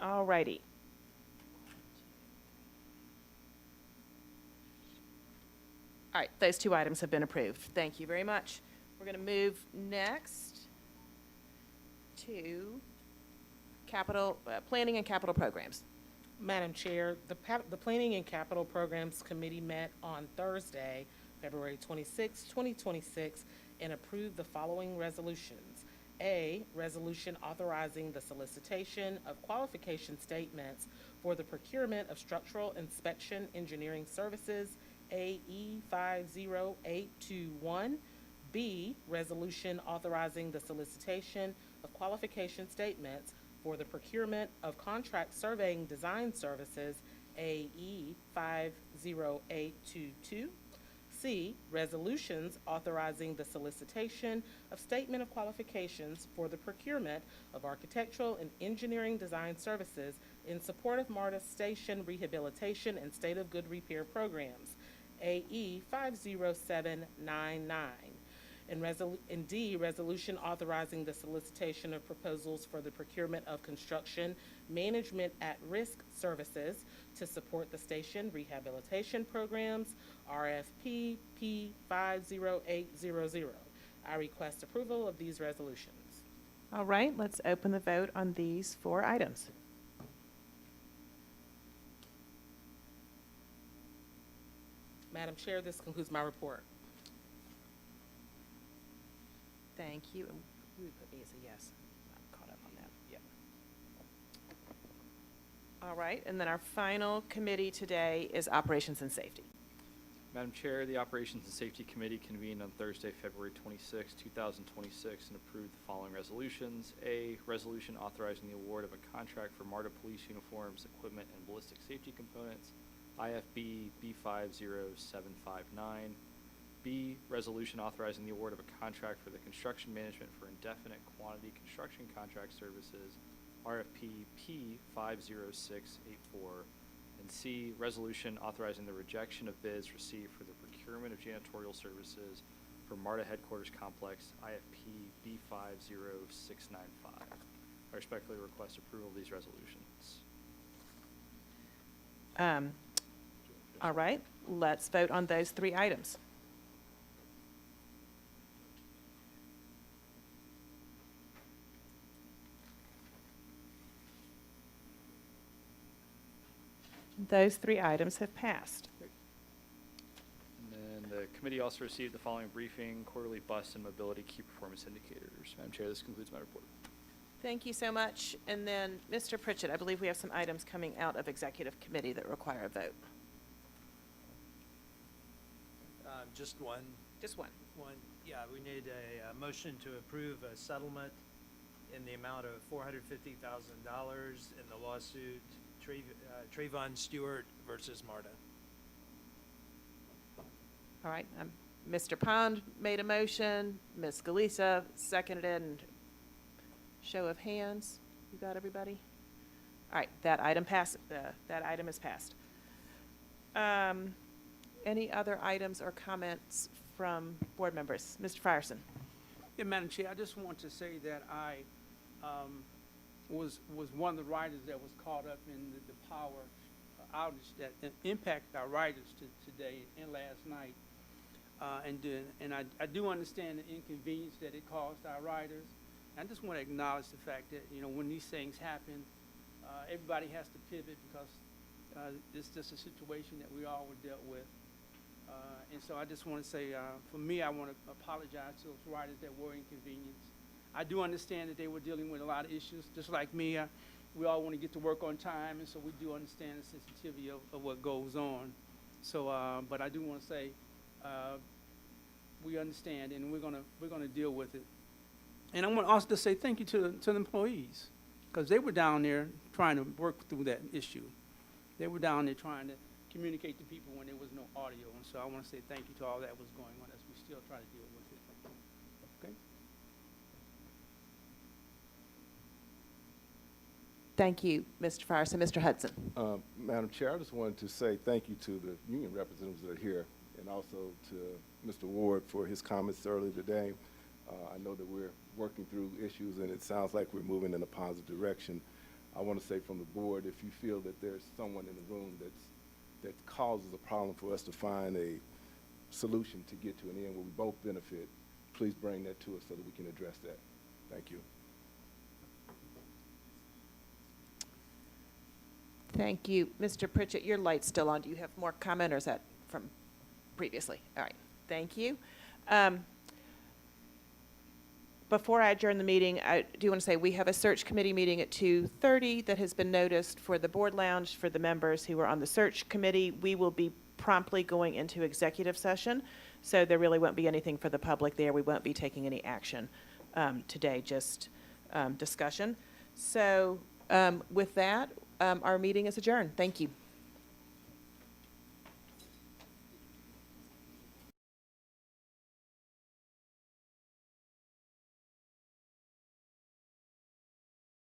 All righty. All right, those 2 items have been approved. Thank you very much. We're going to move next to capital, planning and capital programs. Madam Chair, the Planning and Capital Programs Committee met on Thursday, February 26, 2026, and approved the following resolutions. A, resolution authorizing the solicitation of qualification statements for the procurement of structural inspection engineering services, AE 50821. B, resolution authorizing the solicitation of qualification statements for the procurement of contract surveying design services, AE 50822. C, resolutions authorizing the solicitation of statement of qualifications for the procurement of architectural and engineering design services in support of MARTA station rehabilitation and state of good repair programs, AE 50799. And D, resolution authorizing the solicitation of proposals for the procurement of construction management at-risk services to support the station rehabilitation programs, RFP P50800. I request approval of these resolutions. All right, let's open the vote on these 4 items. Madam Chair, this concludes my report. Thank you. And we would put me as a yes. I'm caught up on that. Yep. All right, and then our final committee today is Operations and Safety. Madam Chair, the Operations and Safety Committee convened on Thursday, February 26, 2026, and approved the following resolutions. A, resolution authorizing the award of a contract for MARTA police uniforms, equipment, and ballistic safety components, IFB B50759. B, resolution authorizing the award of a contract for the construction management for indefinite quantity construction contract services, RFP P50684. And C, resolution authorizing the rejection of bids received for the procurement of janitorial services for MARTA Headquarters Complex, IFP B50695. I respectfully request approval of these resolutions. All right, let's vote on those three items. Those three items have passed. And then the committee also received the following briefing: quarterly bus and mobility key performance indicators. Madam Chair, this concludes my report. Thank you so much. And then, Mr. Pritchett, I believe we have some items coming out of executive committee that require a vote. Just one. Just one. One, yeah, we need a motion to approve a settlement in the amount of $450,000 in the lawsuit Trayvon Stewart versus MARTA. All right, Mr. Pond made a motion, Ms. Galisa seconded it, and show of hands. You got everybody? All right, that item is passed. Any other items or comments from board members? Mr. Frierson. Yeah, Madam Chair, I just want to say that I was one of the riders that was caught up in the power outage that impacted our riders today and last night. And I do understand the inconvenience that it caused our riders. I just want to acknowledge the fact that, you know, when these things happen, everybody has to pivot because it's just a situation that we all were dealt with. And so I just want to say, for me, I want to apologize to those riders that were inconvenienced. I do understand that they were dealing with a lot of issues, just like me. We all want to get to work on time, and so we do understand the sensitivity of what goes on. So, but I do want to say, we understand, and we're gonna deal with it. And I want also to say thank you to the employees, because they were down there trying to work through that issue. They were down there trying to communicate to people when there was no audio, and so I want to say thank you to all that was going on as we still try to deal with it. Okay. Thank you, Mr. Frierson. Mr. Hudson. Madam Chair, I just wanted to say thank you to the union representatives that are here, and also to Mr. Ward for his comments earlier today. I know that we're working through issues, and it sounds like we're moving in a positive direction. I want to say from the board, if you feel that there's someone in the room that causes a problem for us to find a solution to get to an end where we both benefit, please bring that to us so that we can address that. Thank you. Thank you. Mr. Pritchett, your light's still on. Do you have more comment, or is that from previously? All right. Thank you. Before I adjourn the meeting, I do want to say we have a search committee meeting at 2:30 that has been noticed for the board lounge for the members who are on the search committee. We will be promptly going into executive session, so there really won't be anything for the public there. We won't be taking any action today, just discussion. So with that, our meeting is adjourned. Thank you.